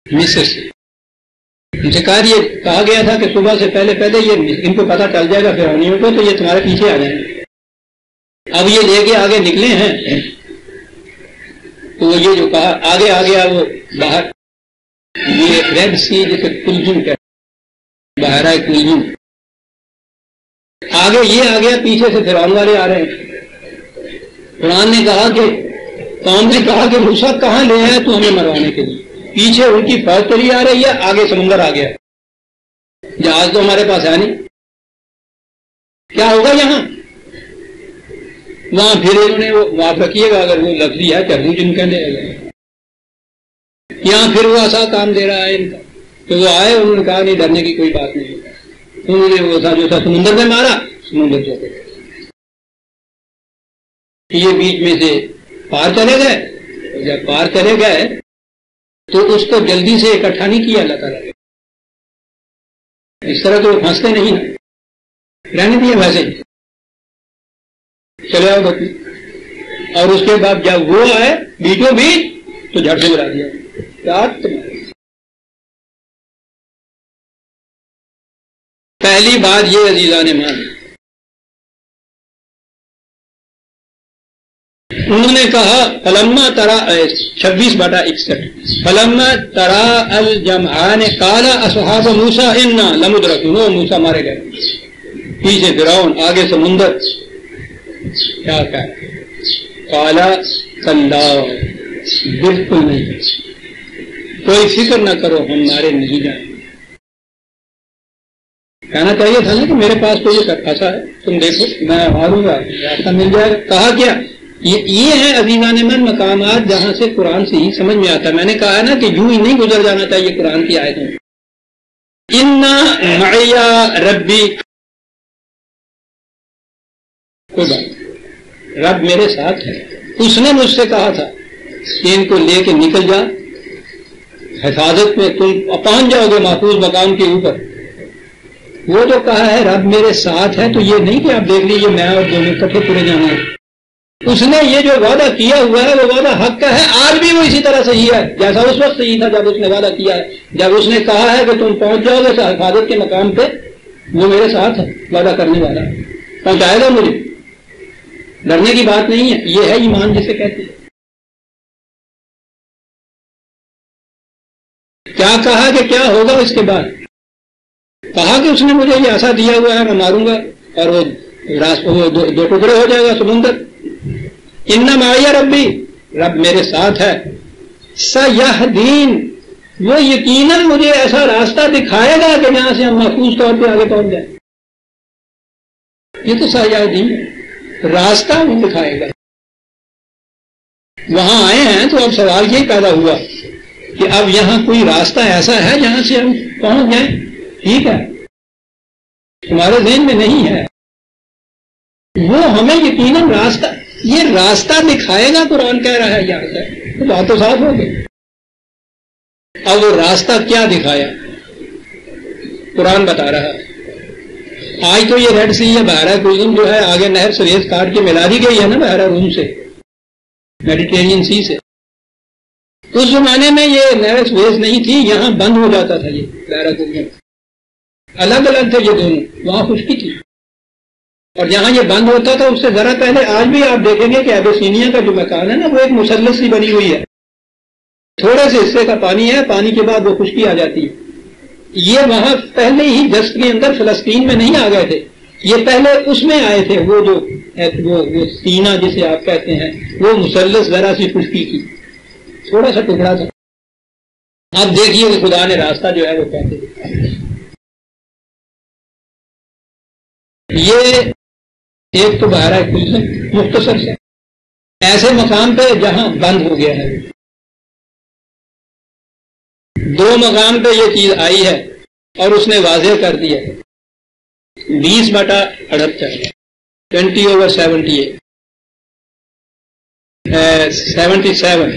A: مصر سے، ان سے کہا گیا تھا کہ صبح سے پہلے یہ ان کو پتہ چل جائے گا فرعونیوں کو، تو یہ تمہارے پیچھے آ جائیں گے۔ اب یہ لے کے آگے نکلے ہیں، تو یہ جو کہا آگے آ گیا وہ باہر، یہ ریڈ سی جسے کلجم کہتے ہیں، بحیرہ کلجم، آگے یہ آ گیا، پیچھے سے فرعون والے آ رہے ہیں. قرآن نے کہا کہ قوم نے کہا کہ موسیٰ کہاں لے آئے تو ہمیں مروانے کے لیے. پیچھے ان کی فوج چلی آ رہی ہے، آگے سمندر آ گیا، جہاز تو ہمارے پاس ہے نہیں، کیا ہوگا یہاں؟ وہاں پھر انہوں نے وہ معاف رکھیے گا اگر وہ لفظی ہے چربو جن کا دے گا، یہاں پھر وہ ایسا کام دے رہا ہے ان کا. تو وہ آئے، انہوں نے کہا نہیں ڈرنے کی کوئی بات نہیں. انہوں نے وہ تھا جو تھا سمندر میں مارا، سمندر جو یہ بیچ میں سے پار چلے گئے. جب پار چلے گئے تو اس کو جلدی سے اکٹھا نہیں کیا اللہ تعالیٰ نے. اس طرح تو وہ پھنستے نہیں نا، رہنے دیے ویسے ہی چلے آؤ بچی. اور اس کے بعد جب وہ آئے بیچوں بیچ تو جھٹ سے گرا دیا. پہلی بات یہ عزیزان مان، انہوں نے کہا فلما ترا 26/61 فلما ترا الجمعان قال اصحاب موسیٰ انا لمدرکون. موسیٰ مارے گئے، پیچھے فرعون، آگے سمندر. کیا قال کلا، بالکل نہیں، کوئی فکر نہ کرو، ہم مارے نہیں جائیں. کہنا چاہیے تھا نا کہ میرے پاس تو یہ ایسا ہے، تم دیکھو میں ماروں گا، راستہ مل جائے گا. کہا کیا؟ یہ ہے عزیزان من مقامات جہاں سے قرآن سے ہی سمجھ میں آتا ہے. میں نے کہا نا کہ یوں ہی نہیں گزر جانا چاہیے قرآن کی آیتوں میں. اِنَّ مَعِيَ رَبِّي، کوئی بات، رب میرے ساتھ ہے. اس نے مجھ سے کہا تھا کہ ان کو لے کے نکل جا، حفاظت میں تم پہنچ جاؤ گے محفوظ مقام کے اوپر. وہ جو کہا ہے رب میرے ساتھ ہے، تو یہ نہیں کہ آپ دیکھ لیجیے میں اور دونوں کٹھے پورے جانا ہے. اس نے یہ جو وعدہ کیا ہوا ہے وہ وعدہ حق کا ہے. آج بھی وہ اسی طرح صحیح ہے جیسا اس وقت صحیح تھا جب اس نے وعدہ کیا ہے. جب اس نے کہا ہے کہ تم پہنچ جاؤ گے حفاظت کے مقام پہ، وہ میرے ساتھ ہے، وعدہ کرنے والا ہے، پہنچائے گا مجھے. ڈرنے کی بات نہیں ہے، یہ ہے ایمان جسے کہتے ہیں. کیا کہا کہ کیا ہوگا اس کے بعد؟ کہا کہ اس نے مجھے یہ ایسا دیا ہوا ہے، میں ماروں گا اور وہ دو ٹکڑے ہو جائے گا سمندر. ان معی ربی، رب میرے ساتھ ہے. سیہدین، وہ یقیناً مجھے ایسا راستہ دکھائے گا کہ جہاں سے ہم محفوظ طور پہ آگے پہنچ جائیں. یہ تو سیہدین ہے، راستہ وہ دکھائے گا. وہاں آئے ہیں تو اب سوال یہ پیدا ہوا کہ اب یہاں کوئی راستہ ایسا ہے جہاں سے ہم پہنچ جائیں. ٹھیک ہے، تمہارے ذہن میں نہیں ہے، وہ ہمیں یقیناً راستہ، یہ راستہ دکھائے گا. قرآن کہہ رہا ہے یہاں سے، تو بات تو صاف ہو گئی. اب وہ راستہ کیا دکھایا قرآن بتا رہا ہے. آج تو یہ ریڈ سی یا بحیرہ کلزم جو ہے آگے نہر سویز کاٹ کے ملا دی گئی ہے نا بحیرہ روم سے، میڈیٹرینین سی سے. اس زمانے میں یہ نہر سویز نہیں تھی، یہاں بند ہو جاتا تھا. یہ بحیرہ کلزم الگ الگ تھے یہ دونوں، وہاں خشکی تھی اور جہاں یہ بند ہوتا تھا اس سے ذرا پہلے. آج بھی آپ دیکھیں گے کہ ایبیسینیا کا جو مکان ہے نا وہ ایک مثلث سی بنی ہوئی ہے، تھوڑے سے حصے کا پانی ہے، پانی کے بعد وہ خشکی آ جاتی ہے. یہ وہاں پہلے ہی دست کے اندر فلسطین میں نہیں آ گئے تھے، یہ پہلے اس میں آئے تھے. وہ جو وہ سینہ جسے آپ کہتے ہیں، وہ مثلث ذرا سی خشکی کی تھوڑا سا ٹکڑا تھا. آپ دیکھیے کہ خدا نے راستہ جو ہے وہ کہتے ہیں. یہ ایک تو بحیرہ کلزم مختصر سے ایسے مقام پہ جہاں بند ہو گیا ہے. دو مقام پہ یہ چیز آئی ہے اور اس نے واضح کر دیا ہے. 20/78 20/78 77.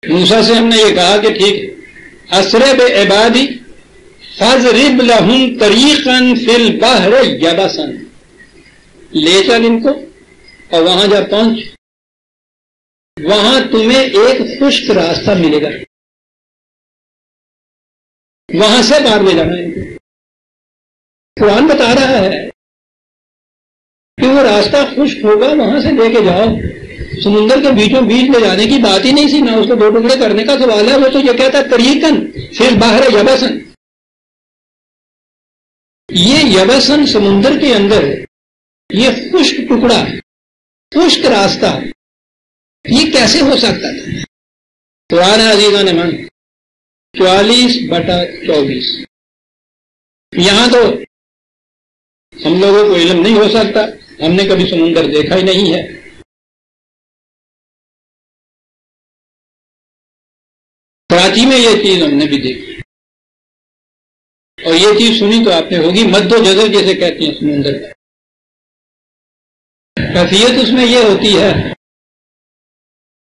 A: موسیٰ سے ہم نے یہ کہا کہ ٹھیک اسرِ بعبادی فاضرب لہم طریقا فی البحر یبسا، لے چل ان کو اور وہاں جب پہنچ وہاں تمہیں ایک خشک راستہ ملے گا، وہاں سے پار لے جانا ان کو. قرآن بتا رہا ہے کہ وہ راستہ خشک ہوگا، وہاں سے لے کے جاؤ. سمندر کے بیچوں بیچ لے جانے کی بات ہی نہیں سی، نہ اس کو دو ٹکڑے کرنے کا سوال ہے. وہ تو یہ کہتا ہے طریقاً فی البحر یبسا، یہ یبسن سمندر کے اندر یہ خشک ٹکڑا، خشک راستہ، یہ کیسے ہو سکتا تھا؟ قرآن عزیزان من 44/24، یہاں تو ہم لوگوں کو علم نہیں ہو سکتا، ہم نے کبھی سمندر دیکھا ہی نہیں ہے۔ کراچی میں یہ چیز ہم نے بھی دیکھی، اور یہ چیز سنی تو آپ نے ہوگی، مد و جزر جیسے کہتے ہیں سمندر کا۔ کیفیت اس میں یہ ہوتی ہے،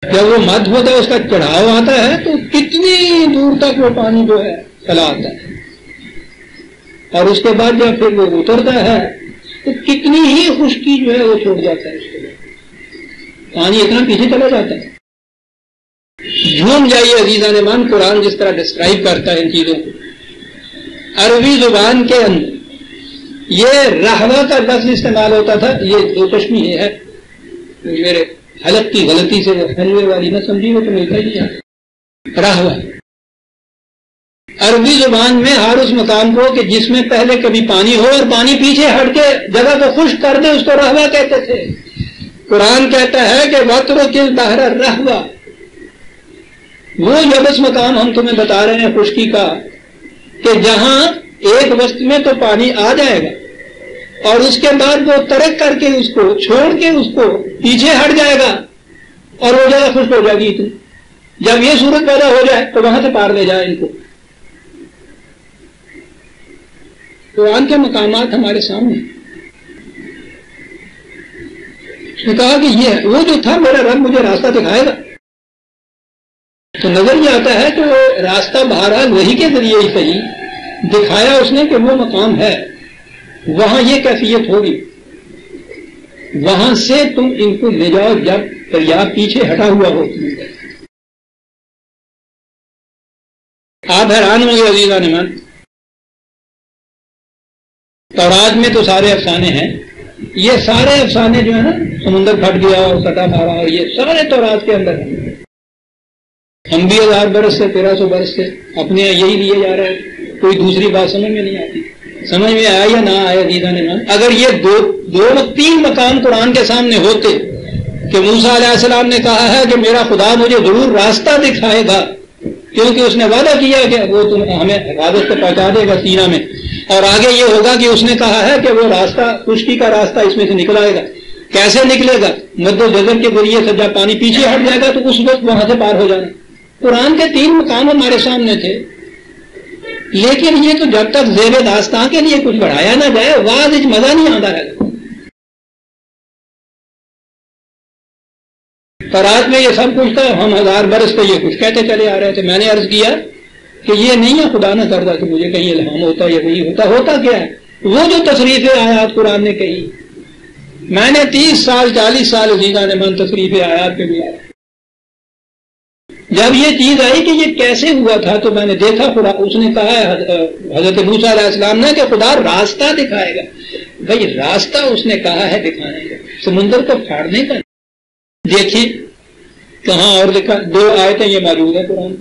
A: جب وہ مد ہوتا ہے، اس کا چڑھاؤ آتا ہے تو کتنی دور تک وہ پانی جو ہے چلا آتا ہے، اور اس کے بعد جب پھر وہ اترتا ہے تو کتنی ہی خشکی جو ہے وہ چھوڑ جاتا ہے، اس کے بعد پانی اتنا پیچھے چلا جاتا ہے۔ جھوم جائیے عزیزان مان، قرآن جس طرح ڈسکرائب کرتا ہے ان چیزوں کو۔ عربی زبان کے اندر یہ رہوا کا لفظ استعمال ہوتا تھا، یہ دو چشمی ہے، میرے حلق کی غلطی سے حلوے والی نہ سمجھی ہو تو ملتا ہی نہیں، رہوا عربی زبان میں ہر اس مقام کو کہ جس میں پہلے کبھی پانی ہو اور پانی پیچھے ہٹ کے جگہ کو خشک کر دے، اس کو رہوا کہتے تھے۔ قرآن کہتا ہے کہ وَاتْرُكِ الْبَحْرَ رَهْوًا، وہ یبس مقام ہم تمہیں بتا رہے ہیں خشکی کا، کہ جہاں ایک وقت میں تو پانی آ جائے گا اور اس کے بعد وہ ترک کر کے اس کو چھوڑ کے اس کو پیچھے ہٹ جائے گا اور وہ جگہ خشک ہو جائے گی۔ تو جب یہ صورت پیدا ہو جائے تو وہاں سے پار لے جائے ان کو۔ قرآن کے مقامات ہمارے سامنے، اس نے کہا کہ یہ وہ جو تھا میرا رب مجھے راستہ دکھائے گا، تو نظر یہ آتا ہے کہ وہ راستہ بہرحال وہی کے ذریعے ہی صحیح دکھایا اس نے کہ وہ مقام ہے، وہاں یہ کیفیت ہوگی، وہاں سے تم ان کو لے جاؤ جب دریا پیچھے ہٹا ہوا ہو۔ آپ حیران ہوں گے عزیزان ایمان، تورات میں تو سارے افسانے ہیں، یہ سارے افسانے جو ہے نا، سمندر پھٹ گیا اور سٹا مارا اور یہ سارے تورات کے اندر ہیں۔ ہم بھی 1000 برس سے 1300 برس سے اپنے یہی لیے جا رہے ہیں، کوئی دوسری بات سمجھ میں نہیں آتی۔ سمجھ میں آیا یا نہ آیا عزیزان ایمان، اگر یہ دو تین مقام قرآن کے سامنے ہوتے کہ موسیٰ علیہ السلام نے کہا ہے کہ میرا خدا مجھے ضرور راستہ دکھائے گا، کیونکہ اس نے وعدہ کیا کہ وہ ہمیں حفاظت سے پہنچا دے گا سینا میں، اور آگے یہ ہوگا کہ اس نے کہا ہے کہ وہ راستہ خشکی کا راستہ اس میں سے نکل آئے گا۔ کیسے نکلے گا؟ مد و جزر کے ذریعے سے جب پانی پیچھے ہٹ جائے گا تو اس وقت وہاں سے پار ہو جانا۔ قرآن کے 3 مقام ہمارے سامنے تھے، لیکن یہ تو جب تک زیر داستان کے لیے کچھ بڑھایا نہ جائے واضح مزہ نہیں آتا ہے۔ تورات میں یہ سب کچھ تھا، ہم 1000 برس پہ یہ کچھ کہتے چلے آ رہے تھے۔ میں نے عرض کیا کہ یہ نہیں ہے خدا نہ کرتا کہ مجھے کہیں الہام ہوتا یا نہیں ہوتا کیا ہے وہ جو تصریف آیات قرآن نے کہی، میں نے 30 سال 40 سال عزیزان ایمان تصریف آیات پہ بھی آیا۔ جب یہ چیز آئی کہ یہ کیسے ہوا تھا تو میں نے دیکھا خدا، اس نے کہا ہے حضرت موسیٰ علیہ السلام نے کہ خدا راستہ دکھائے گا۔ بھائی راستہ اس نے کہا ہے دکھانے کا، سمندر کو پھاڑنے کا۔ دیکھیں کہاں اور لکھا، 2 آیتیں یہ موجود ہے قرآن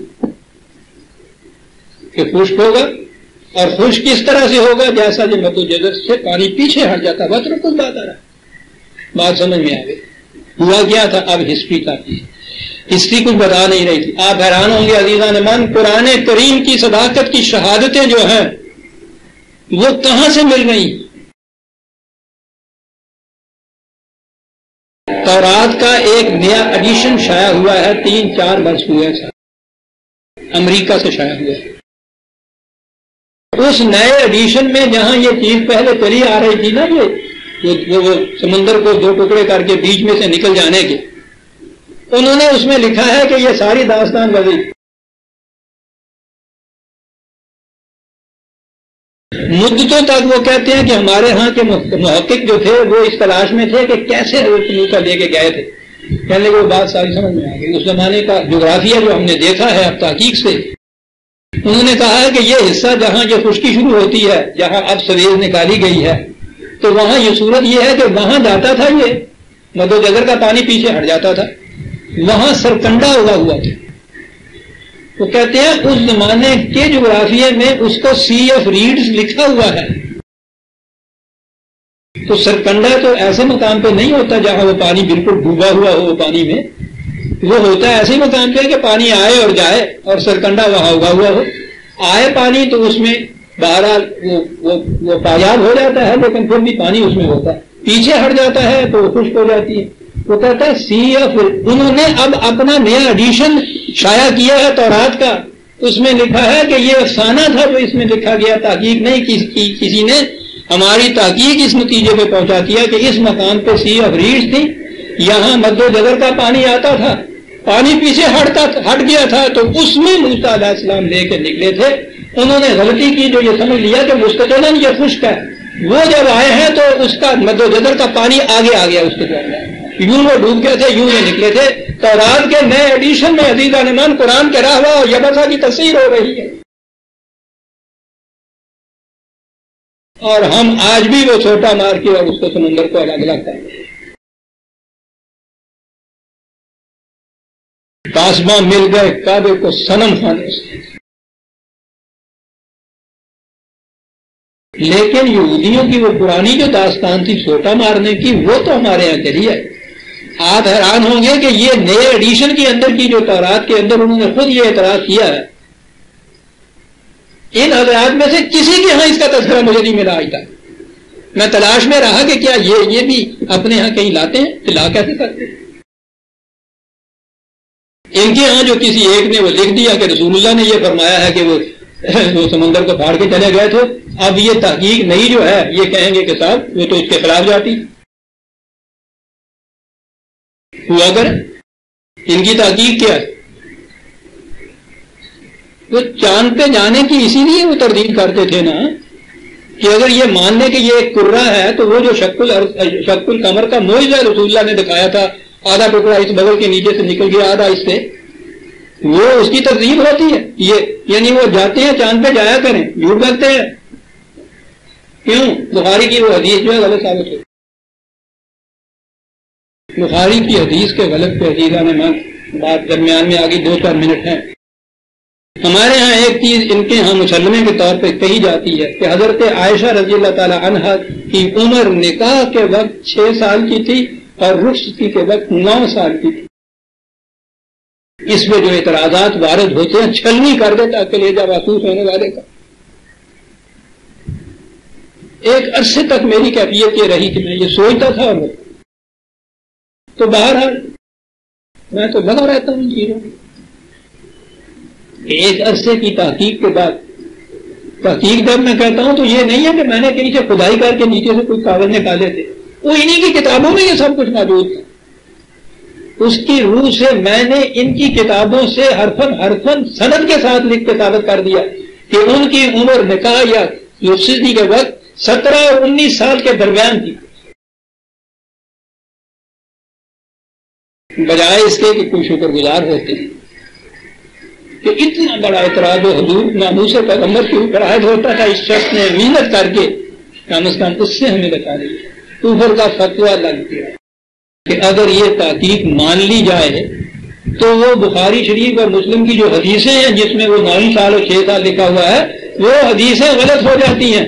A: کہ خشک ہوگا، اور خشک کس طرح سے ہوگا؟ جیسا جو مد و جزر سے پانی پیچھے ہٹ جاتا، بات کچھ بات آ رہا، بات سمجھ میں آ گئی۔ ہوا کیا تھا؟ اب ہسٹری کا ہسٹری کچھ بتا نہیں رہی تھی۔ آپ حیران ہوں گے عزیزان ایمان، قرآن کریم کی صداقت کی شہادتیں جو ہیں وہ کہاں سے مل رہی؟ تورات کا ایک نیا ایڈیشن شائع ہوا ہے، 3-4 برس ہوئے ہیں، امریکہ سے شائع ہوا ہے۔ اس نئے ایڈیشن میں جہاں یہ چیز پہلے چلی آ رہی تھی نا، وہ سمندر کو 2 ٹکڑے کر کے بیچ میں سے نکل جانے کے، انہوں نے اس میں لکھا ہے کہ یہ ساری داستان بدل۔ مدتوں تک وہ کہتے ہیں کہ ہمارے ہاں کے محقق جو تھے وہ اس تلاش میں تھے کہ کیسے حضرت موسیٰ لے کے گئے تھے، کہنے وہ بات ساری سمجھ میں آ گئی۔ اس زمانے کا جغرافیہ جو ہم نے دیکھا ہے اب تحقیق سے، انہوں نے کہا ہے کہ یہ حصہ جہاں یہ خشکی شروع ہوتی ہے، جہاں اب سویز نکالی گئی ہے، تو وہاں یہ صورت یہ ہے کہ وہاں جاتا تھا یہ مد و جزر کا پانی پیچھے ہٹ جاتا تھا، وہاں سرکنڈا ہوا تھا۔ وہ کہتے ہیں اس زمانے کے جغرافیے میں اس کو سی آف ریڈز لکھا ہوا ہے، تو سرکنڈا تو ایسے مقام پہ نہیں ہوتا جہاں وہ پانی بالکل ڈوبا ہوا ہو پانی میں، وہ ہوتا ہے ایسے مقام پہ کہ پانی آئے اور جائے، اور سرکنڈا وہاں اگا ہوا ہو، آئے پانی تو اس میں بہرحال وہ پایاب ہو جاتا ہے، لیکن پھر بھی پانی اس میں ہوتا ہے، پیچھے ہٹ جاتا ہے تو وہ خشک ہو جاتی ہے۔ وہ کہتا ہے سی ایف، انہوں نے اب اپنا نیا ایڈیشن شائع کیا ہے تورات کا، اس میں لکھا ہے کہ یہ افسانہ تھا جو اس میں لکھا گیا، تحقیق نہیں کسی نے ہماری تحقیق اس نتیجے پہ پہنچا دیا کہ اس مقام پہ سی آف ریڈز تھی، یہاں مد و جزر کا پانی آتا تھا، پانی پیچھے ہٹ گیا تھا، تو اس میں موسیٰ علیہ السلام لے کے نکلے تھے۔ انہوں نے غلطی کی جو یہ سمجھ لیا کہ مستقلاً یہ خشک ہے، وہ جب آئے ہیں تو اس کا مد و جزر کا پانی آگے آ گیا، اس کے بعد یوں وہ ڈوب گئے تھے، یوں یہ نکلے تھے۔ تورات کے نئے ایڈیشن میں عزیزان ایمان قرآن کے رہوا اور یبسا کی تفسیر ہو رہی ہے، اور ہم آج بھی وہ چھوٹا مار کے اور اس کو سمندر کو الگ الگ کریں گے۔ قاسمہ مل گئے کعبے کو صنم خانے سے، لیکن یہودیوں کی وہ پرانی جو داستان تھی چھوٹا مارنے کی، وہ تو ہمارے یہاں چلی ہے۔ آپ حیران ہوں گے کہ یہ نئے ایڈیشن کے اندر کی جو تورات کے اندر انہوں نے خود یہ اعتراض کیا ہے، ان حضرات میں سے کسی کے ہاں اس کا تذکرہ مجھے نہیں ملا آج تک۔ میں تلاش میں رہا کہ کیا یہ بھی اپنے ہاں کہیں لاتے ہیں، تو لا کیسے کرتے ہیں؟ ان کے ہاں جو کسی ایک نے وہ لکھ دیا کہ رسول اللہ نے یہ فرمایا ہے کہ وہ سمندر کو پھاڑ کے چلے گئے تھے، اب یہ تحقیق نہیں جو ہے یہ کہیں گے کہ صاحب وہ تو اس کے خلاف جاتی ہوا کر۔ ان کی تحقیق کیا ہے؟ وہ چاند پہ جانے کی اسی لیے وہ تردید کرتے تھے نا، کہ اگر یہ مان لیں کہ یہ ایک کرہ ہے تو وہ جو شق القمر کا معجزہ رسول اللہ نے دکھایا تھا، آدھا ٹکڑا اس بغل کے نیچے سے نکل گیا، آدھا اس سے، وہ اس کی تکذیب ہوتی ہے۔ یہ یعنی وہ جاتے ہیں چاند پہ جایا کریں، جھوٹ بولتے ہیں، کیوں؟ بخاری کی وہ حدیث جو ہے غلط ثابت ہوتی، بخاری کی حدیث کے غلط پہ عزیزان ایمان بات درمیان میں آگے 2-4 منٹ ہیں۔ ہمارے ہاں ایک چیز ان کے ہاں مسلمے کے طور پہ کہی جاتی ہے کہ حضرت عائشہ رضی اللہ تعالی عنہا کی عمر نکاح کے وقت 6 سال کی تھی اور رخصتی کے وقت 9 سال کی تھی۔ اس میں جو اعتراضات وارد ہوتے ہیں چھلنی کر دیتا کلیجہ محسوس ہونے والے کا۔ ایک عرصے تک میری کیفیت یہ رہی کہ میں یہ سوچتا تھا، اور تو بہرحال میں تو لگا رہتا ہوں ان چیزوں میں۔ ایک عرصے کی تحقیق کے بعد، تحقیق جب میں کہتا ہوں تو یہ نہیں ہے کہ میں نے کہیں سے کھدائی کر کے نیچے سے کوئی کاغذ نکالے تھے، وہ انہی کی کتابوں میں یہ سب کچھ موجود تھا۔ اس کی روح سے میں نے ان کی کتابوں سے حرفن سند کے ساتھ لکھ کے ثابت کر دیا کہ ان کی عمر نکاح یا رخصتی کے وقت 17 اور 19 سال کے درمیان تھی، بجائے اس کے کہ کوئی شکر گزار ہوتے ہیں کہ اتنا بڑا اعتراض و حضور ناموس پیغمبر کے اوپر عائد ہوتا تھا۔ اس شخص نے محنت کر کے کم از کم اس سے ہمیں بتا دی، کفر کا فتویٰ لگ گیا کہ اگر یہ تحقیق مان لی جائے تو وہ بخاری شریف اور مسلم کی جو حدیثیں ہیں جس میں وہ 9 سال اور 6 سال لکھا ہوا ہے، وہ حدیثیں غلط ہو جاتی ہیں۔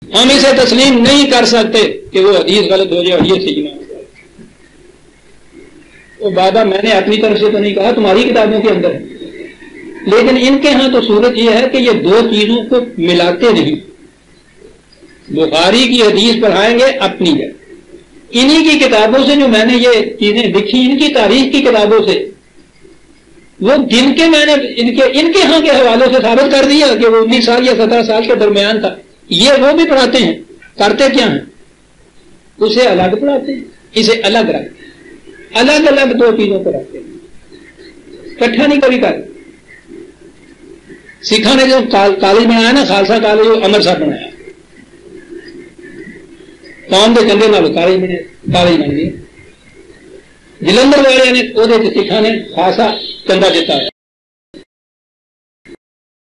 A: ہم اسے تسلیم نہیں کر سکتے کہ وہ حدیث غلط ہو جائے اور یہ صحیح نہ ہو جائے۔ وہ بابا میں نے اپنی طرف سے تو نہیں کہا، تمہاری کتابوں کے اندر ہے، لیکن ان کے ہاں تو صورت یہ ہے کہ یہ دو چیزوں کو ملاتے نہیں۔ بخاری کی حدیث پڑھائیں گے اپنی جگہ، انہی کی کتابوں سے جو میں نے یہ چیزیں لکھی، ان کی تاریخ کی کتابوں سے وہ گن کے میں نے ان کے ہاں کے حوالوں سے ثابت کر دیا کہ وہ 19 سال یا 17 سال کے درمیان تھا۔ یہ وہ بھی پڑھاتے ہیں، کرتے کیا ہیں؟ اسے الگ پڑھاتے ہیں، اسے الگ رکھتے ہیں، الگ الگ دو چیزوں کو رکھتے ہیں، اکٹھا نہیں کبھی کرتے۔ سکھوں نے جو کالج بنایا نا، خالصہ کالج وہ امرتسر بنایا، قوم کے چندے نال کالج بن گئی۔ جلندر والے نے وہ سکھا نے خاصا چندہ دیتا ہے،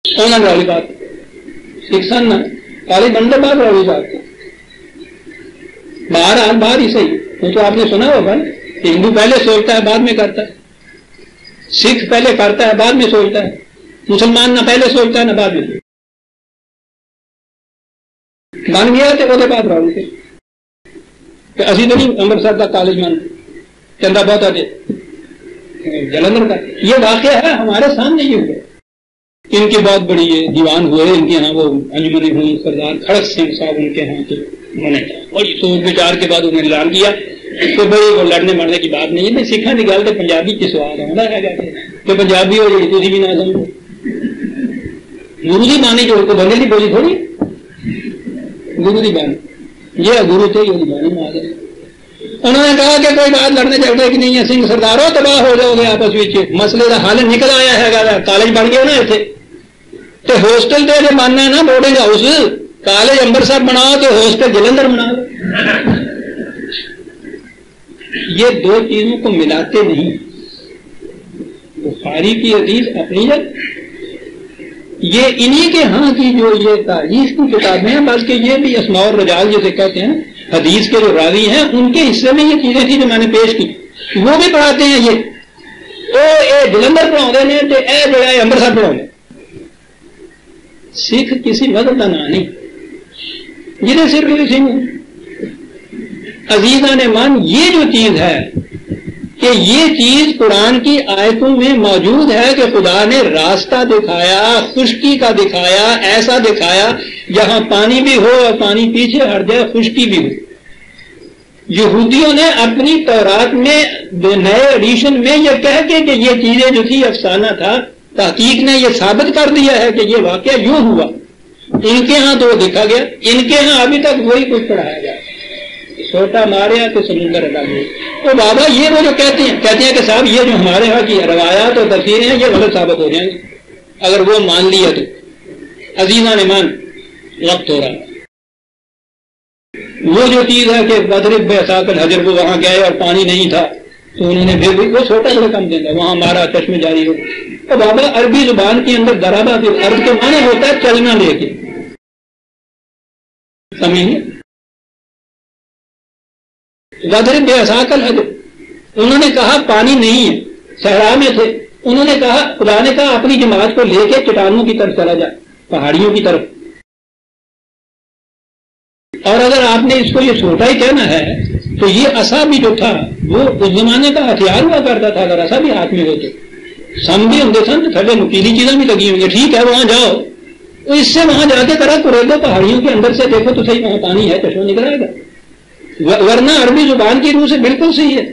A: انہوں نے والی بات سکھ سن نا کالج بننے بعد والی بات باہر ہی صحیح۔ وہ تو آپ نے سنا ہوگا کہ ہندو پہلے سوچتا ہے بعد میں کرتا ہے، سکھ پہلے کرتا ہے بعد میں سوچتا ہے، مسلمان نہ پہلے سوچتا ہے نہ بعد میں بن گیا تو وہ بات راؤ کہ اسی تو نہیں امرتسر کا کالج مان چندہ بہت آتے جلندھر کا. یہ واقعہ ہے ہمارے سامنے ہی ہوا. ان کی بہت بڑی دیوان ہوئے ان کے ہاں وہ انجمنیں ہوئی. سردار کھڑک سنگھ صاحب ان کے ہاں کے انہوں نے بڑی سوچ وچار کے بعد انہیں اعلان کیا کہ بھائی وہ لڑنے مرنے کی بات نہیں ہے. سکھا کی گل تو پنجابی کی سوال ہے کہ پنجابی ہو جی تھی بھی نہ سمجھو گرو کی بانی جو بندے کی بولی تھوڑی گرو کی بانی یہ گرو تھے یہ بانی مار گئے. انہوں نے کہا کہ کوئی بات لڑنے جھگڑے کی نہیں ہے. سنگھ سرداروں تباہ ہو جاؤ گے آپس میں. مسئلے کا حل نکل آیا ہے. کالج بن گیا نا اتنے تو ہاسٹل تو یہ ماننا ہے نا بورڈنگ ہاؤس. کالج امرتسر بناؤ تو ہاسٹل جلندھر بنا لو. یہ دو چیزوں کو ملاتے نہیں. بخاری کی حدیث اپنی جگہ یہ انہی کے ہاں کی جو یہ تاریخ کی کتابیں ہیں بلکہ یہ بھی اسماء الرجال جسے کہتے ہیں حدیث کے جو راوی ہیں ان کے حصے میں یہ چیزیں تھیں جو میں نے پیش کی وہ بھی پڑھاتے ہیں. یہ جلندھر پڑھا ہیں تو اے جو ہے امرتسر پڑھا. سکھ کسی مذہب کا نام نہیں جنہیں صرف سنگھ عزیزان من. یہ جو چیز ہے کہ یہ چیز قرآن کی آیتوں میں موجود ہے کہ خدا نے راستہ دکھایا, خشکی کا دکھایا, ایسا دکھایا جہاں پانی بھی ہو اور پانی پیچھے ہٹ جائے, خشکی بھی ہو. یہودیوں نے اپنی تورات میں نئے ایڈیشن میں یہ کہہ کے کہ یہ چیزیں جو تھی افسانہ تھا, تحقیق نے یہ ثابت کر دیا ہے کہ یہ واقعہ یوں ہوا. ان کے ہاں تو وہ دیکھا گیا, ان کے ہاں ابھی تک وہی کچھ پڑھایا گیا. چھوٹا ماریا تو سمندر ادا گیا. تو بابا یہ وہ جو کہتے ہیں کہ صاحب یہ جو ہمارے ہاں کی روایات اور تفسیریں ہیں یہ غلط ثابت ہو جائیں گے اگر وہ مان لیا تو. عزیزاں نے مان وقت ہو رہا. وہ جو چیز ہے کہ بدرب بعصاک الحجر کو وہاں گئے اور پانی نہیں تھا تو انہوں نے پھر بھی وہ چھوٹا بڑا کم دینا وہاں ہمارا چشمے جاری ہو. تو بابا عربی زبان کے اندر درابہ عرب کے معنی ہوتا ہے چلنا لے کے. سمجھیے بدرب بعصاک الحجر. انہوں نے کہا پانی نہیں ہے, صحرا میں تھے. انہوں نے کہا خدا نے کہا اپنی جماعت کو لے کے چٹانوں کی طرف چلا جائے, پہاڑیوں کی طرف. اور اگر آپ نے اس کو یہ چھوٹا ہی کہنا ہے تو یہ عصا بھی جو تھا وہ اس زمانے کا ہتھیار ہوا کرتا تھا. اگر عصا بھی ہاتھ میں ہوتے سم بھی ہوں سن تو تھوڑے نکیلی چیزیں بھی لگی ہوئی. ٹھیک ہے وہاں جاؤ تو اس سے وہاں جا کے کرا قریدو پہاڑیوں کے اندر سے دیکھو تو صحیح وہاں پانی ہے, چشمہ نکل آئے گا. ورنہ عربی زبان کی روح سے بالکل صحیح ہے.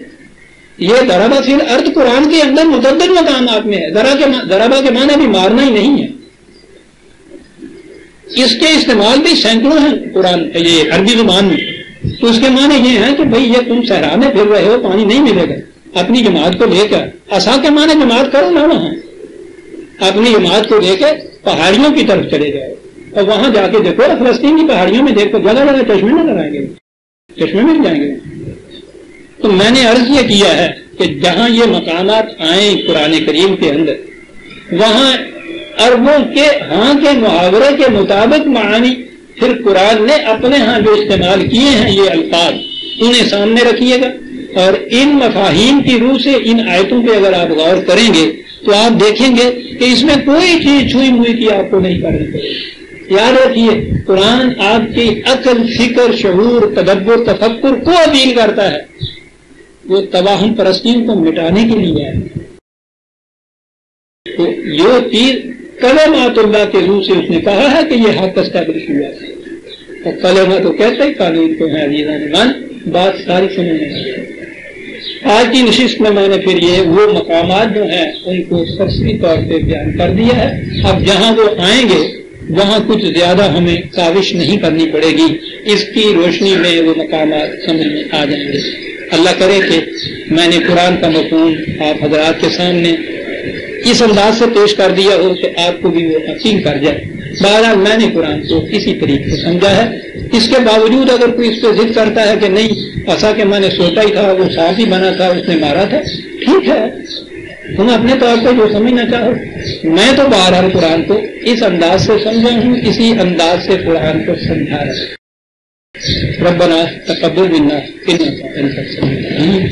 A: یہ ضربہ فی الارض قرآن کے اندر متعدد مقامات میں ہے. ضربہ کے معنی بھی مارنا ہی نہیں ہے. اس کے استعمال بھی سینکڑوں ہیں قرآن یہ عربی زبان میں. تو اس کے معنی یہ ہیں کہ بھئی یہ تم صحرا میں پھر رہے ہو, پانی نہیں ملے گا, اپنی جماعت کو لے کر. عصا کے معنی جماعت کرو نا, وہاں اپنی جماعت کو لے کے پہاڑیوں کی طرف چلے جاؤ اور وہاں جا کے دیکھو فلسطین کی پہاڑیوں میں دیکھو جگہ جگہ چشمے نظر آئیں گے, چشمے مل جائیں گے. تو میں نے عرض یہ کیا ہے کہ جہاں یہ مقامات آئیں قرآن کریم کے اندر وہاں عربوں کے ہاں کے محاورے کے مطابق معانی پھر قرآن نے اپنے ہاں جو استعمال کیے ہیں یہ الفاظ انہیں سامنے رکھیے گا. اور ان مفاہیم کی روح سے ان آیتوں پہ اگر آپ غور کریں گے تو آپ دیکھیں گے کہ اس میں کوئی چیز چھوئی موئی کی آپ کو نہیں کرنی پڑے. یاد رکھیے قرآن آپ کی عقل, فکر, شعور, تدبر, تفکر کو اپیل کرتا ہے. وہ تواہم پرستیوں کو مٹانے کے لیے ہے. تو یہ چیز کلمات اللہ کے روح سے اس نے کہا ہے کہ یہ حق اسٹیبلش ہوا ہے. اور کلمہ تو کہتے ہیں قانون کو ہے. عزیزان من بات ساری سمجھنے. آج کی نشست میں نے پھر یہ وہ مقامات جو ہیں ان کو سرسری طور پہ بیان کر دیا ہے. اب جہاں وہ آئیں گے وہاں کچھ زیادہ ہمیں کاوش نہیں کرنی پڑے گی. اس کی روشنی میں وہ مقامات سمجھ میں آ جائیں گے. اللہ کرے کہ میں نے قرآن کا مفہوم آپ حضرات کے سامنے اس انداز سے پیش کر دیا ہو کہ آپ کو بھی وہ یقین کر جائے. بہرحال میں نے قرآن کو اسی طریقے سے سمجھا ہے. اس کے باوجود اگر کوئی اس پہ ضد کرتا ہے کہ نہیں ایسا کہ میں نے سوچا ہی تھا, وہ صاف ہی بنا تھا, اس نے مارا تھا, ٹھیک ہے تم اپنے طور پہ جو سمجھنا چاہو. میں تو بہرحال قرآن کو اس انداز سے سمجھا ہوں, اسی انداز سے قرآن کو سمجھا رہا ہوں. ربنا تقبل منا انك انت السميع العليم.